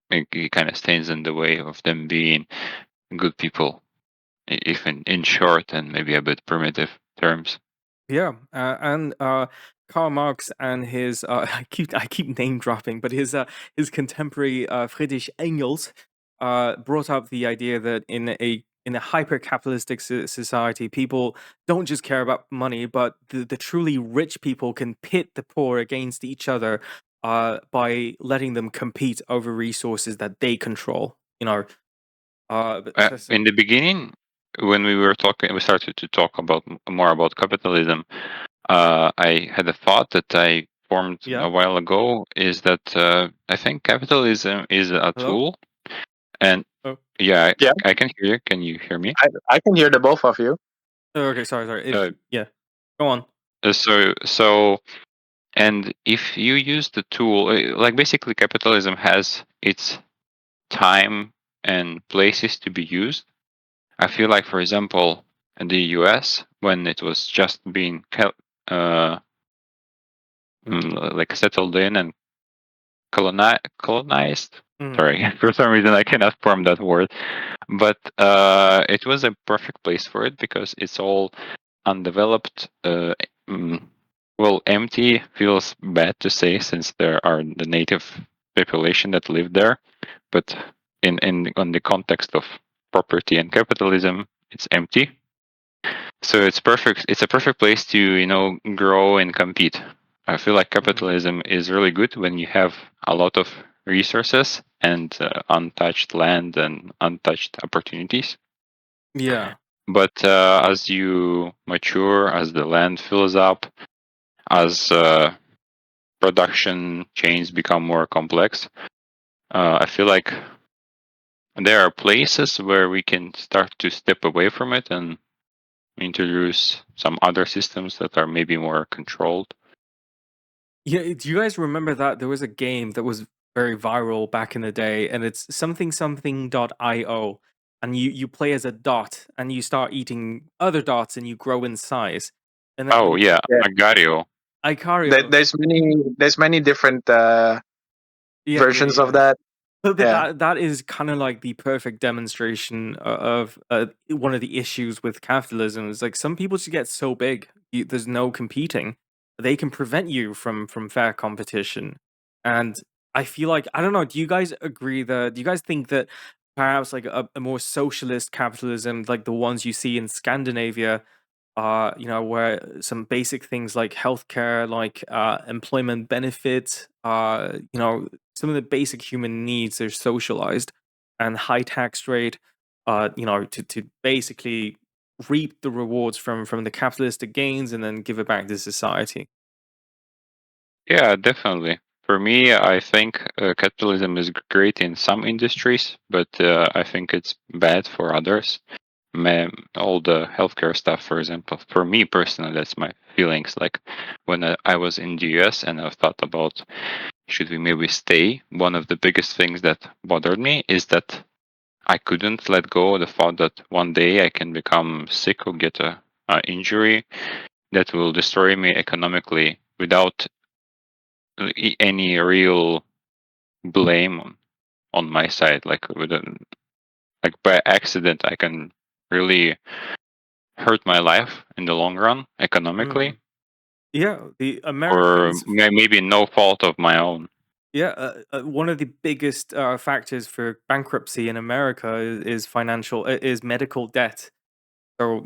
it kind of stands in the way of them being good people, if in short and maybe a bit primitive terms." Yeah, and Karl Marx and his I keep name dropping, but his contemporary Friedrich Engels brought up the idea that in a hyper capitalistic society, people don't just care about money, but the truly rich people can pit the poor against each other by letting them compete over resources that they control. So, In the beginning, when we started to talk about more about capitalism. I had a thought that I formed yeah. a while ago is that I think capitalism is a Hello. tool, and Oh. yeah, Yeah, I can hear you. Can you hear me? I can hear the both of you. Oh, okay. Sorry. Uh, Yeah. Go on. so, and if you use the tool, like basically capitalism has its time and places to be used. I feel like, for example, in the U.S. when it was just being uh, like settled in and colonized. Mm. Sorry, for some reason I cannot form that word. But it was a perfect place for it because it's all undeveloped. Mm, well, empty feels bad to say since there are the native population that live there. But in on the context of property and capitalism, it's empty. So it's perfect. It's a perfect place to grow and compete. I feel like Mm. capitalism is really good when you have a lot of resources and untouched land and untouched opportunities. Yeah. But as you mature, as the land fills up, as production chains become more complex, I feel like there are places where we can start to step away from it and introduce some other systems that are maybe more controlled. Yeah, do you guys remember that there was a game that was very viral back in the day, and it's something.io, and you play as a dot and you start eating other dots and you grow in size. And then Oh when yeah, Yeah, Agario. Icario, there's many different versions yeah. of that. But Yeah, that is kind of like the perfect demonstration of one of the issues with capitalism. Is like some people just get so big, there's no competing. They can prevent you from fair competition. And I feel like I don't know. Do you guys agree that? Do you guys think that perhaps like a more socialist capitalism, like the ones you see in Scandinavia, where some basic things like healthcare, like employment benefits, some of the basic human needs are socialized, and high tax rate, to basically reap the rewards from the capitalistic gains and then give it back to society. Yeah, definitely. For me, I think capitalism is great in some industries, but I think it's bad for others. All the healthcare stuff, for example, for me personally, that's my feelings. Like when I was in the US and I thought about should we maybe stay, one of the biggest things that bothered me is that I couldn't let go of the thought that one day I can become sick or get a injury that will destroy me economically without any real blame on my side. Like like by accident, I can really hurt my life in the long run economically, Yeah, the or Americans. maybe no fault of my own. Yeah, one of the biggest factors for bankruptcy in America is financial is medical debt. So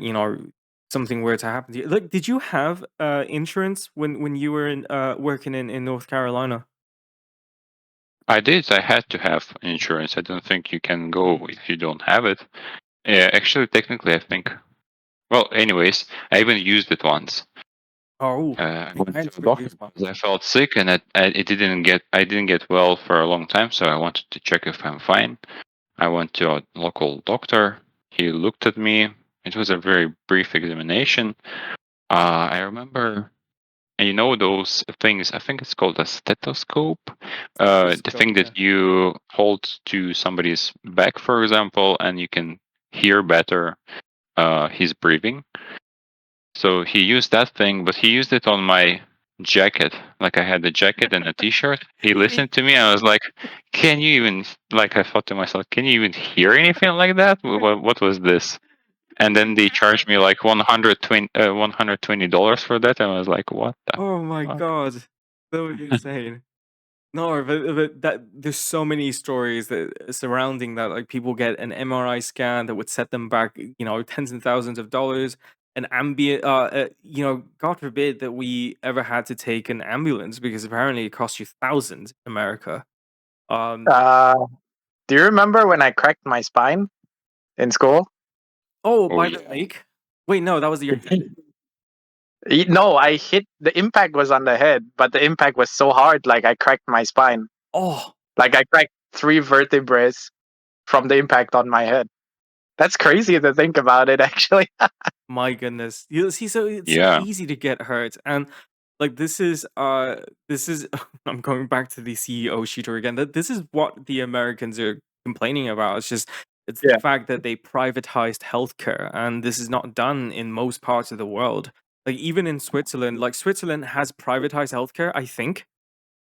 something were to happen to you. Like, did you have insurance when you were in working in North Carolina? I did. I had to have insurance. I don't think you can go if you don't have it. Yeah, actually, technically, I think. Well, anyways, I even used it once. Oh, I I went to a actually doctor used one. because I felt sick and I didn't get well for a long time, so I wanted to check if I'm fine. I went to a local doctor. He looked at me. It was a very brief examination. I remember, and you know those things. I think it's called a stethoscope. The Stethoscope, thing yeah. that you hold to somebody's back, for example, and you can hear better his breathing. So he used that thing, but he used it on my jacket. Like I had a jacket and a t-shirt. He listened to me and I was like, "Can you even?" Like I thought to myself, "Can you even hear anything like that? What was this?" And then they charged me like $120 for that, and I was like, "What the Oh my fuck?" god, that would be insane. No, but that there's so many stories that surrounding that. Like people get an MRI scan that would set them back, tens and thousands of dollars. An ambient, God forbid that we ever had to take an ambulance because apparently it costs you thousands in America. Um, Uh, do you remember when I cracked my spine in school? oh, Oh by the yeah. lake. Wait, no, that was your head. No, I hit the impact was on the head, but the impact was so hard, like I cracked my spine. Oh Like I cracked three vertebrae from the impact on my head. That's crazy to think about it, actually. my goodness. You see, so it's so Yeah. easy to get hurt. And like this is I'm going back to the CEO shooter again. That this is what the Americans are complaining about. It's the Yeah. fact that they privatized healthcare, and this is not done in most parts of the world. Like even in Switzerland, like Switzerland has privatized healthcare, I think.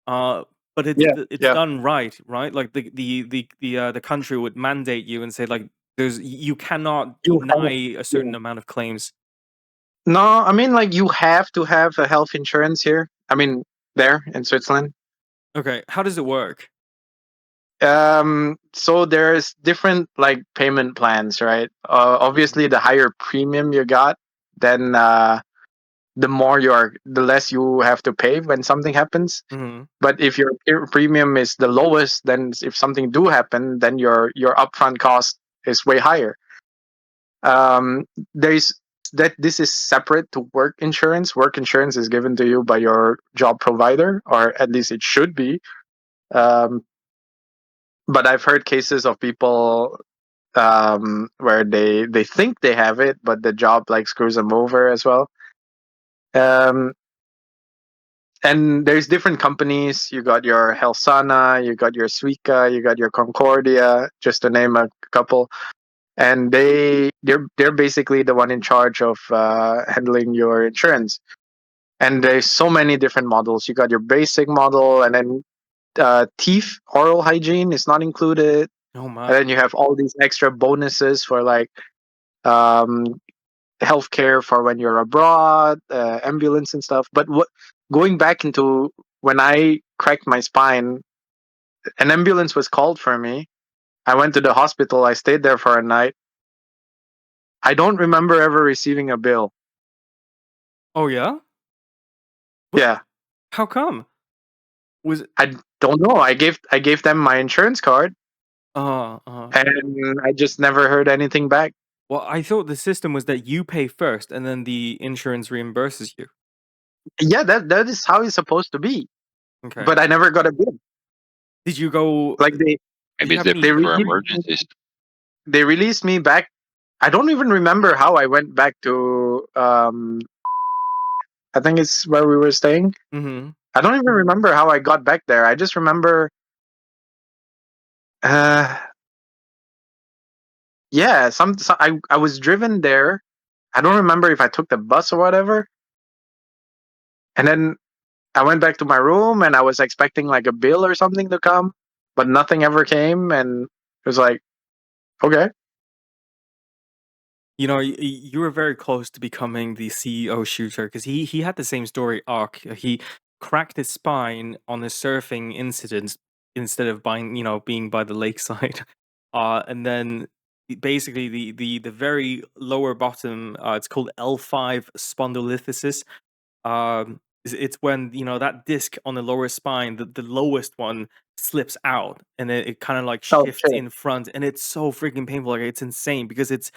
Uh but Yeah. it's Yeah. done right. Like the country would mandate you and say like you cannot You deny have, a yeah. certain amount of claims. No, I mean, like, you have to have a health insurance here. I mean, there in Switzerland. Okay, how does it work? So there's different like payment plans, right? Obviously, the higher premium you got, then the less you have to pay when something happens. Mm-hmm. But if your premium is the lowest, then if something do happen, then your upfront cost is way higher. There's that this is separate to work insurance. Work insurance is given to you by your job provider, or at least it should be. Um, but I've heard cases of people where they think they have it, but the job like screws them over as well. Um, and there's different companies. You got your Helsana, you got your Suica, you got your Concordia, just to name a couple. And they're basically the one in charge of handling your insurance. And there's so many different models. You got your basic model, and then teeth, oral hygiene is not included. Oh And my. then you have all these extra bonuses for like um, healthcare for when you're abroad, ambulance and stuff. But going back into when I cracked my spine, an ambulance was called for me. I went to the hospital. I stayed there for a night. I don't remember ever receiving a bill. Oh yeah? What? Yeah, How come? Was I don't know. I gave them my insurance card, uh and I just never heard anything back. well, I thought the system was that you pay first and then the insurance reimburses you. Yeah, that is how it's supposed to be. Okay. but I never got a bill. Did you go? Like Did Maybe you it's have any? they different for released emergencies. they released me back. I don't even remember how I went back to. I think it's where we were staying. Mm-hmm. I don't even remember how I got back there. I just remember. Uh, yeah, I was driven there. I don't remember if I took the bus or whatever. And then I went back to my room and I was expecting like a bill or something to come, but nothing ever came. And it was like, okay. You know, you were very close to becoming the CEO shooter because he had the same story arc. He cracked his spine on a surfing incident instead of being by the lakeside. And then basically the very lower bottom, it's called L5 spondylolisthesis. It's when that disc on the lower spine, the lowest one, slips out, and it kind of like Oh, shifts shit. in front, and it's so freaking painful. Like it's insane because it's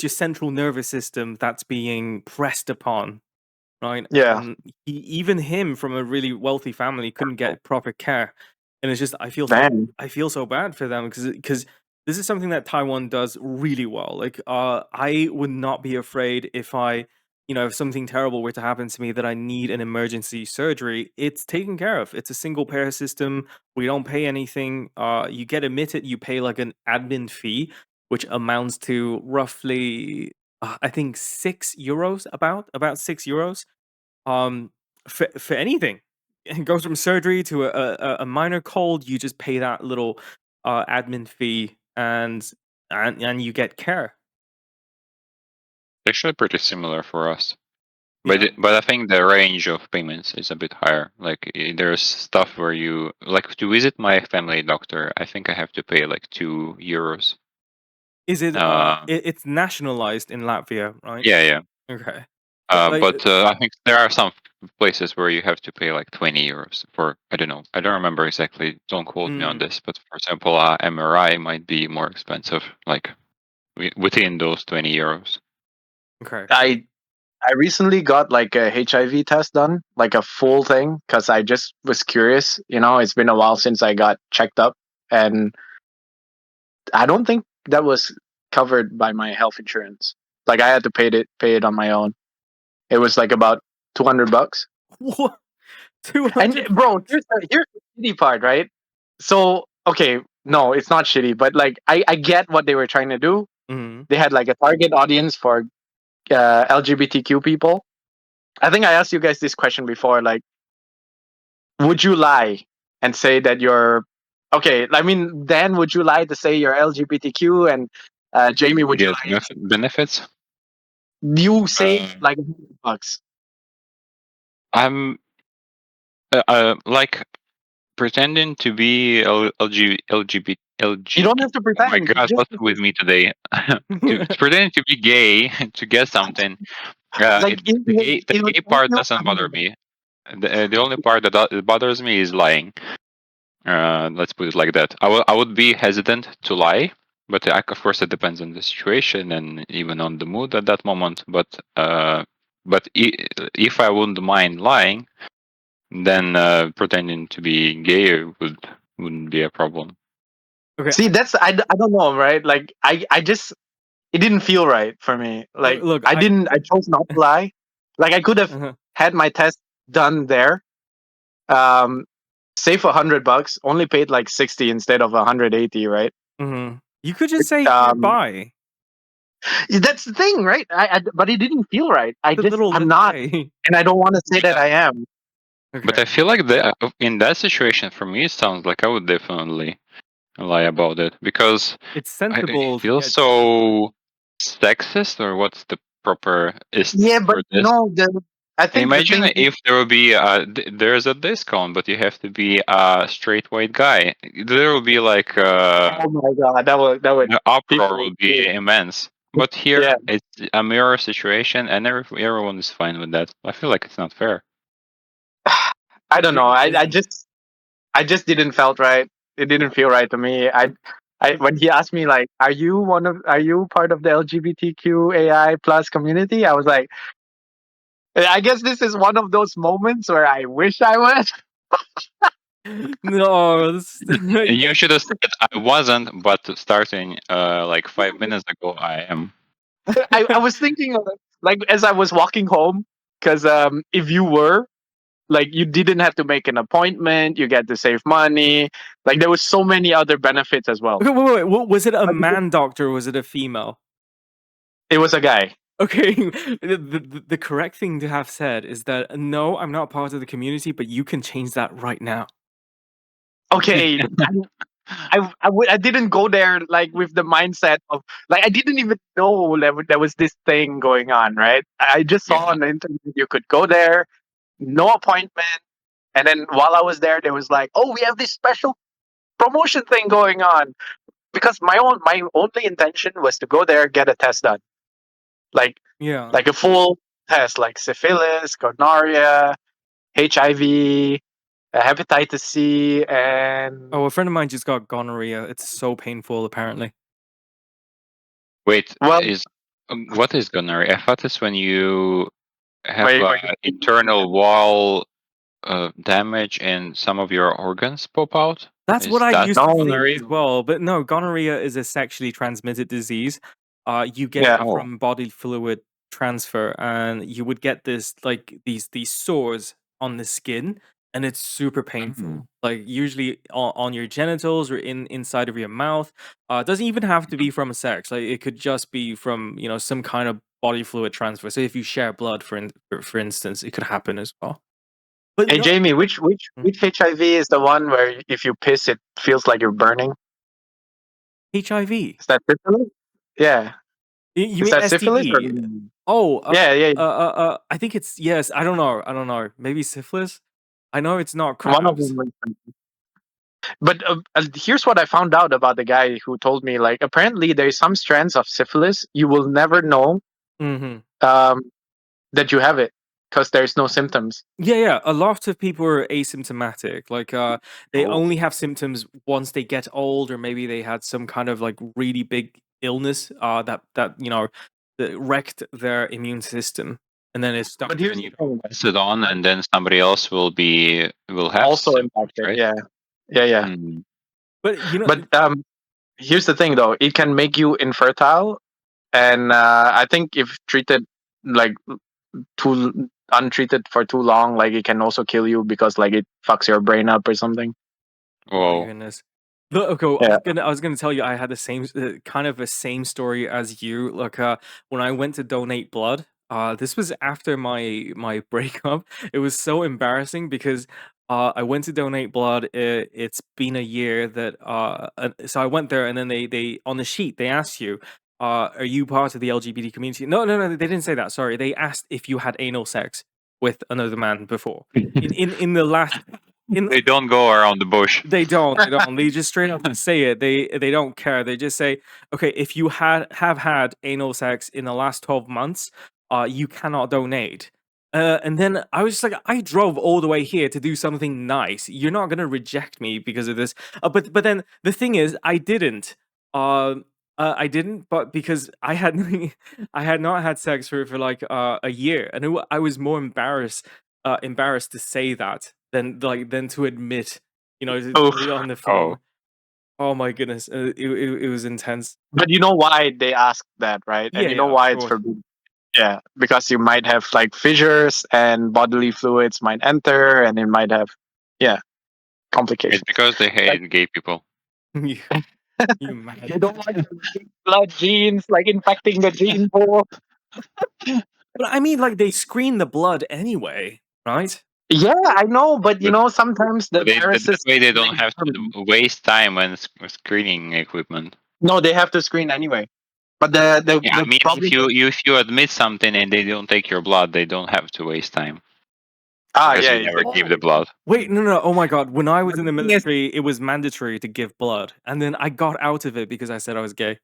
your central nervous system that's being pressed upon, right? Yeah. And even him from a really wealthy family couldn't get proper care, and it's just Damn. I feel so bad for them because this is something that Taiwan does really well. Like, I would not be afraid if something terrible were to happen to me that I need an emergency surgery. It's taken care of. It's a single payer system. We don't pay anything. You get admitted, you pay like an admin fee, which amounts to roughly I think €6, about €6. For anything. It goes from surgery to a minor cold. You just pay that little admin fee, and you get care. Actually, pretty similar for us. Yeah. But I think the range of payments is a bit higher. Like there's stuff where you like to visit my family doctor. I think I have to pay like €2. Is it? Uh, It's nationalized in Latvia, right? yeah, yeah. Okay. Like, But I think there are some places where you have to pay like €20 for, I don't know. I don't remember exactly. Don't quote me on this. But for example, MRI might be more expensive, like within those €20. okay. I recently got like a HIV test done, like a full thing, because I just was curious. It's been a while since I got checked up, and I don't think that was covered by my health insurance. Like I had to pay it on my own. It was like about $200. What? And 200 bro, bucks? here's the shitty part, right? So okay, no, it's not shitty, but like I get what they were trying to do. Mm-hmm. They had like a target audience for LGBTQ people. I think I asked you guys this question before. Like, would you lie and say that you're okay? I mean, Dan, would you lie to say you're LGBTQ? And Jamie, would you Get lie? benefits. You say Uh, like $100. I'm like pretending to be LGBT. You don't have to Oh my pretend. God, what's with me today? To pretending to be gay to get something. Like The it would gay take part you doesn't bother 100. me. The only part that bothers me is lying. Let's put it like that. I would be hesitant to lie, but of course it depends on the situation and even on the mood at that moment. If I wouldn't mind lying, then pretending to be gay wouldn't be a problem. Okay. See, I don't know, right? Like I just it didn't feel right for me. Like Look, I chose not to lie. Like I could have uh had my test done there. Um, save $100, only paid like 60 instead of 180, right? You could just say you're Um, bi. that's the thing, right? But it didn't feel right. The little I'm not, display. and I don't want to say that I am. But I Okay. feel like in that situation, for me, it sounds like I would definitely lie about it because It's it sensible to feels get. so sexist, or what's the proper ist Yeah, but for this? I think the Imagine thing. if there will be there's a discount, but you have to be a straight white guy. There will be like Oh my god, that would the uproar people. will be immense. But Yeah, here it's a mirror situation, and everyone is fine with that. I feel like it's not fair. I It don't know. really isn't. I just didn't felt right. It didn't feel right to me. I when he asked me like, are you part of the LGBTQAI plus community? I was like, I guess this is one of those moments where I wish I was. No, You should have said I wasn't, but starting like 5 minutes ago, I am. I was thinking of it, like as I was walking home, because if you were like you didn't have to make an appointment, you get to save money. Like there was so many other benefits as well. Okay, wait. Was it a But man doctor or was it a female? it was a guy. Okay, the correct thing to have said is that no, I'm not part of the community, but you can change that right now. Okay, I didn't go there like with the mindset of like I didn't even know there was this thing going on, right? I just saw Yeah. on the internet you could go there, no appointment, and then while I was there, there was like, oh, we have this special promotion thing going on. Because my only intention was to go there, get a test done, like Yeah. like a full test, like syphilis, gonorrhea, HIV, hepatitis C, and Oh, a friend of mine just got gonorrhea. It's so painful, apparently. Wait, well, what is gonorrhea? I thought it's when you have where internal wall damage and some of your organs pop out. That's Is what I that used to think gonorrhea? as well, but no, gonorrhea is a sexually transmitted disease. You get yeah. it Oh. from body fluid transfer, and you would get this like these sores on the skin, and it's super painful. Mm. Like usually on your genitals or inside of your mouth. It doesn't even have to be from sex. Like it could just be from some kind of body fluid transfer. So if you share blood, for instance, it could happen as well. But Hey no, Jamie, which HIV is the one where if you piss it feels like you're burning? HIV. Is that syphilis? Yeah. You Is mean that syphilis? Or... STD? Oh, Yeah. I think it's yes. I don't know. Maybe syphilis. I know it's not One of crabs. them. But here's what I found out about the guy who told me. Like, apparently, there's some strands of syphilis you will never know Hmm. um, that you have it because there's no symptoms. Yeah. A lot of people are asymptomatic. Like, they Oh. only have symptoms once they get old, or maybe they had some kind of like really big illness. That wrecked their immune system, and then it stopped. But here's And the you thing: pass it on, and then somebody else will have also symptoms, impacted. right? Yeah. Mm. But But here's the thing, though: it can make you infertile, and I think if treated like too untreated for too long, like it can also kill you because like it fucks your brain up or something. oh my Whoa. goodness. Look, okay, Yeah. I was gonna tell you I had the same kind of the same story as you. Like, when I went to donate blood, this was after my breakup. It was so embarrassing because I went to donate blood. It's been a year that so I went there and then they on the sheet they asked you, are you part of the LGBT community? No, they didn't say that. Sorry, they asked if you had anal sex with another man before. In the last in They don't go around the bush. they don't. They don't. They just straight up say it. They don't care. They just say, okay, if you have had anal sex in the last 12 months, you cannot donate. And then I was just like, I drove all the way here to do something nice. You're not gonna reject me because of this. But then the thing is, I didn't. I didn't, but because I had I had not had sex for like a year, and I was more embarrassed to say that than to admit, to Oof. put it on the Oh. phone. Oh my goodness, it was intense. But you know why they ask that, right? And you know Yeah, of why it's course. forbidden. Yeah, because you might have like fissures and bodily fluids might enter, and it might have, yeah, complications. It's because they hate Like gay people. you they mad? don't want blood genes like infecting the gene pool. But I mean, like they screen the blood anyway, right? Yeah, I know, but you But know sometimes the that viruses. way they don't have to waste time on screening equipment. No, they have to screen anyway. But the Yeah, I the mean, problem. if you admit something and they don't take your blood, they don't have to waste time because Yeah, you never exactly. give the blood. Wait, no. Oh my god. When I was in the The thing is- military, it was mandatory to give blood. And then I got out of it because I said I was gay.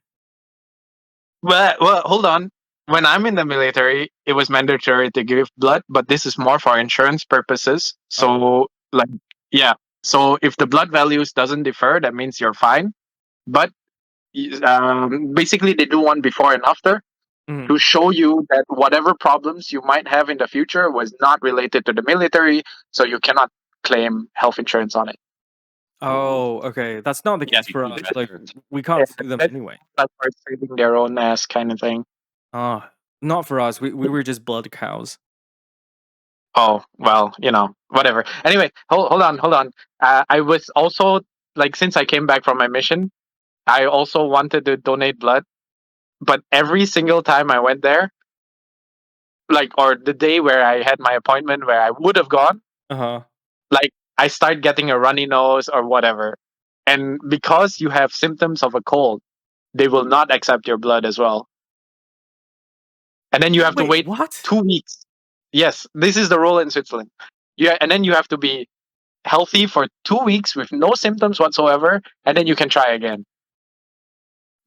Well, hold on. When I'm in the military, it was mandatory to give blood, but this is more for insurance purposes. So, like, yeah. So if the blood values doesn't differ, that means you're fine. But basically, they do one before and after Mhm. to show you that whatever problems you might have in the future was not related to the military, so you cannot claim health insurance on it. Oh, okay. That's not the Yeah, case for us. Like, investors. we can't sue them That's anyway. like for saving their own ass kind of thing. Not for us. We were just blood cows. Oh, well, whatever. Anyway, hold on. I was also, like, since I came back from my mission, I also wanted to donate blood, but every single time I went there, like, or the day where I had my appointment where I would have gone, like, I start getting a runny nose or whatever. And because you have symptoms of a cold, they will not accept your blood as well. And then you have to wait What? 2 weeks. Yes, this is the rule in Switzerland. Yeah, and then you have to be healthy for 2 weeks with no symptoms whatsoever, and then you can try again.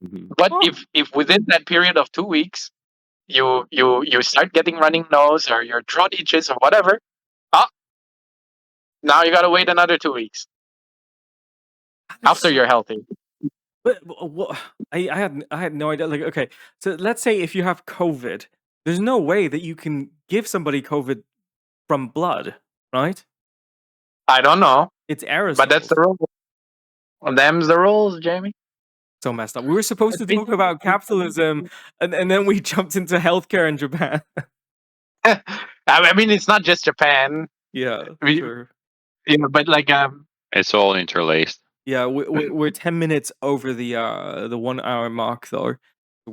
But if within that period of 2 weeks you start getting running nose or your throat itches or whatever, now you gotta wait another 2 weeks after you're healthy. But what? I had no idea. Like, okay, so let's say if you have COVID, there's no way that you can give somebody COVID from blood, right? I don't know, It's aerosols. but that's the rule. Them's the rules, Jamie. So messed up. We were supposed to talk about capitalism, and then we jumped into healthcare in Japan. I mean, it's not just Japan. Yeah, sure. But like It's all interlaced. Yeah, we're 10 minutes over the 1 hour mark though.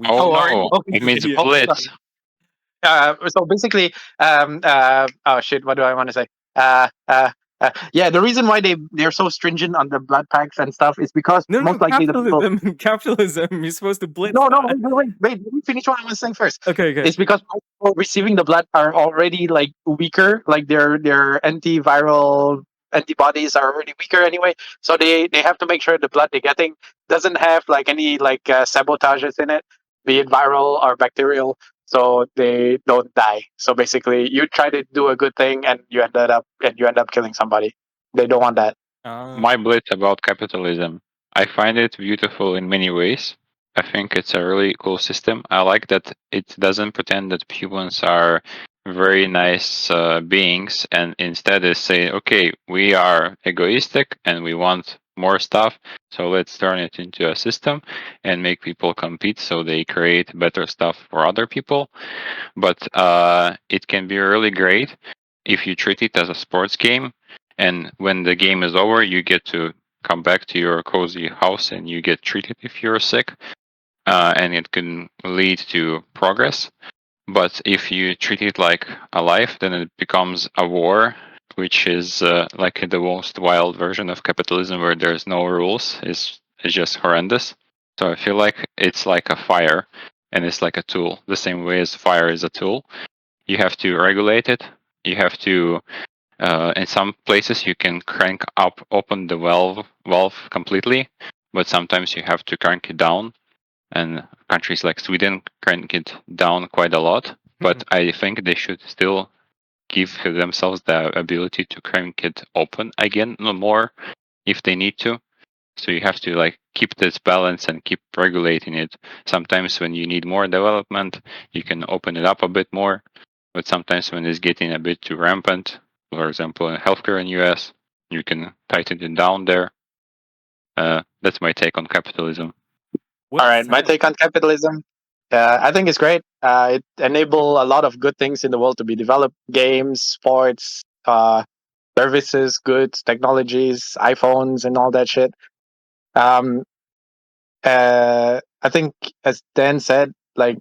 Oh no! It means Blitz. So basically, oh shit, what do I want to say? Yeah, the reason why they're so stringent on the blood packs and stuff is because most likely the people. Capitalism. You're supposed to blitz. No, wait. Let me finish what I was saying first. Okay. It's because most people receiving the blood are already like weaker, like their antiviral antibodies are already weaker anyway. So they have to make sure the blood they're getting doesn't have like any like sabotages in it, be it viral or bacterial, so they don't die. So basically, you try to do a good thing and you end up killing somebody. They don't want that. My Blitz about capitalism. I find it beautiful in many ways. I think it's a really cool system. I like that it doesn't pretend that humans are very nice beings, and instead they say, okay, we are egoistic and we want more stuff, so let's turn it into a system and make people compete so they create better stuff for other people. But it can be really great if you treat it as a sports game, and when the game is over, you get to come back to your cozy house and you get treated if you're sick, and it can lead to progress. But if you treat it like a life, then it becomes a war, which is like the most wild version of capitalism where there's no rules. It's just horrendous. So I feel like it's like a fire, and it's like a tool, the same way as fire is a tool. You have to regulate it. You have to in some places you can crank up open the valve completely, but sometimes you have to crank it down, and countries like Sweden crank it down quite a lot. But I think they should still give themselves the ability to crank it open again, no more, if they need to. So you have to like keep this balance and keep regulating it. Sometimes when you need more development, you can open it up a bit more. But sometimes when it's getting a bit too rampant, for example, in healthcare in US, you can tighten it down there. That's my take on capitalism. All right, my take on capitalism. I think it's great. It enable a lot of good things in the world to be developed: games, sports, services, goods, technologies, iPhones, and all that shit. I think, as Dan said, like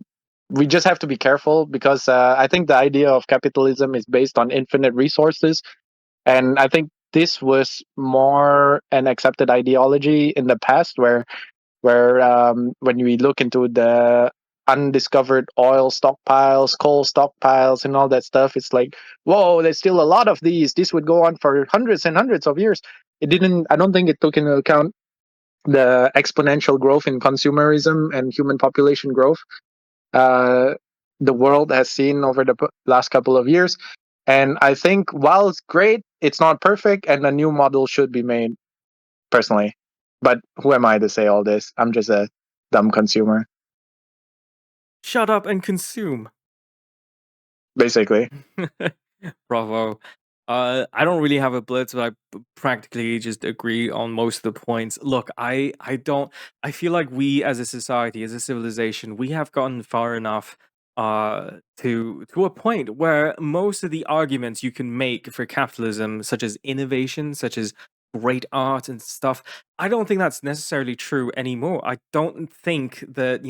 we just have to be careful because I think the idea of capitalism is based on infinite resources, and I think this was more an accepted ideology in the past, where when we look into the undiscovered oil stockpiles, coal stockpiles, and all that stuff, it's like, whoa, there's still a lot of these. This would go on for hundreds and hundreds of years. It didn't. I don't think it took into account the exponential growth in consumerism and human population growth the world has seen over the last couple of years. And I think while it's great, it's not perfect, and a new model should be made, personally. But who am I to say all this? I'm just a dumb consumer, Shut up and consume. basically. Bravo. I don't really have a blitz, but I practically just agree on most of the points. Look, I don't. I feel like we, as a society, as a civilization, we have gotten far enough to a point where most of the arguments you can make for capitalism, such as innovation, such as great art and stuff, I don't think that's necessarily true anymore. I don't think that,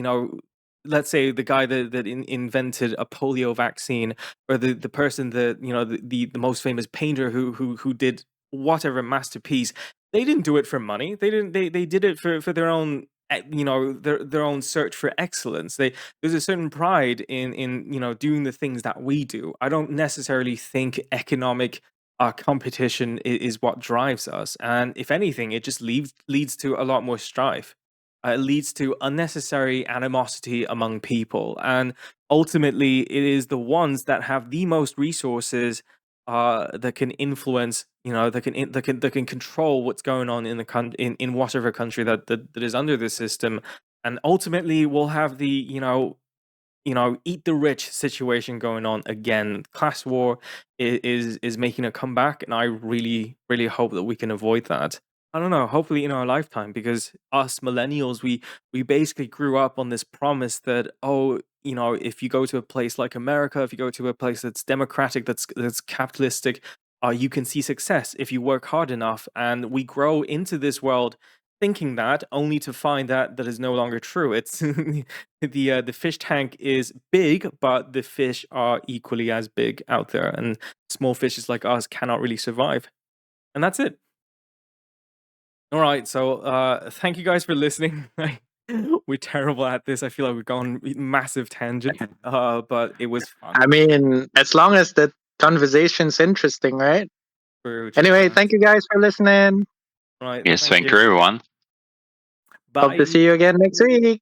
let's say the guy that invented a polio vaccine, or the person that, the most famous painter who did whatever masterpiece, they didn't do it for money. They did it for their own, their own search for excellence. There's a certain pride in doing the things that we do. I don't necessarily think economic competition is what drives us, and if anything, it just leads to a lot more strife. It leads to unnecessary animosity among people, and ultimately, it is the ones that have the most resources that can influence, that can control what's going on in in whatever country that is under this system, and ultimately will have the, eat the rich situation going on again. Class war is making a comeback, and I really, really hope that we can avoid that. I don't know, hopefully in our lifetime, because us millennials, we basically grew up on this promise that, oh, if you go to a place like America, if you go to a place that's democratic, that's capitalistic, you can see success if you work hard enough. And we grow into this world thinking that, only to find that is no longer true. It's the fish tank is big, but the fish are equally as big out there, and small fishes like us cannot really survive. And that's it. All right, so thank you guys for listening. We're terrible at this. I feel like we've gone massive tangent, but it was fun. I mean, as long as the conversation's interesting, right? Anyway, thank you guys for listening. Right. Yes, thank you everyone. Bye. Hope to see you again next week.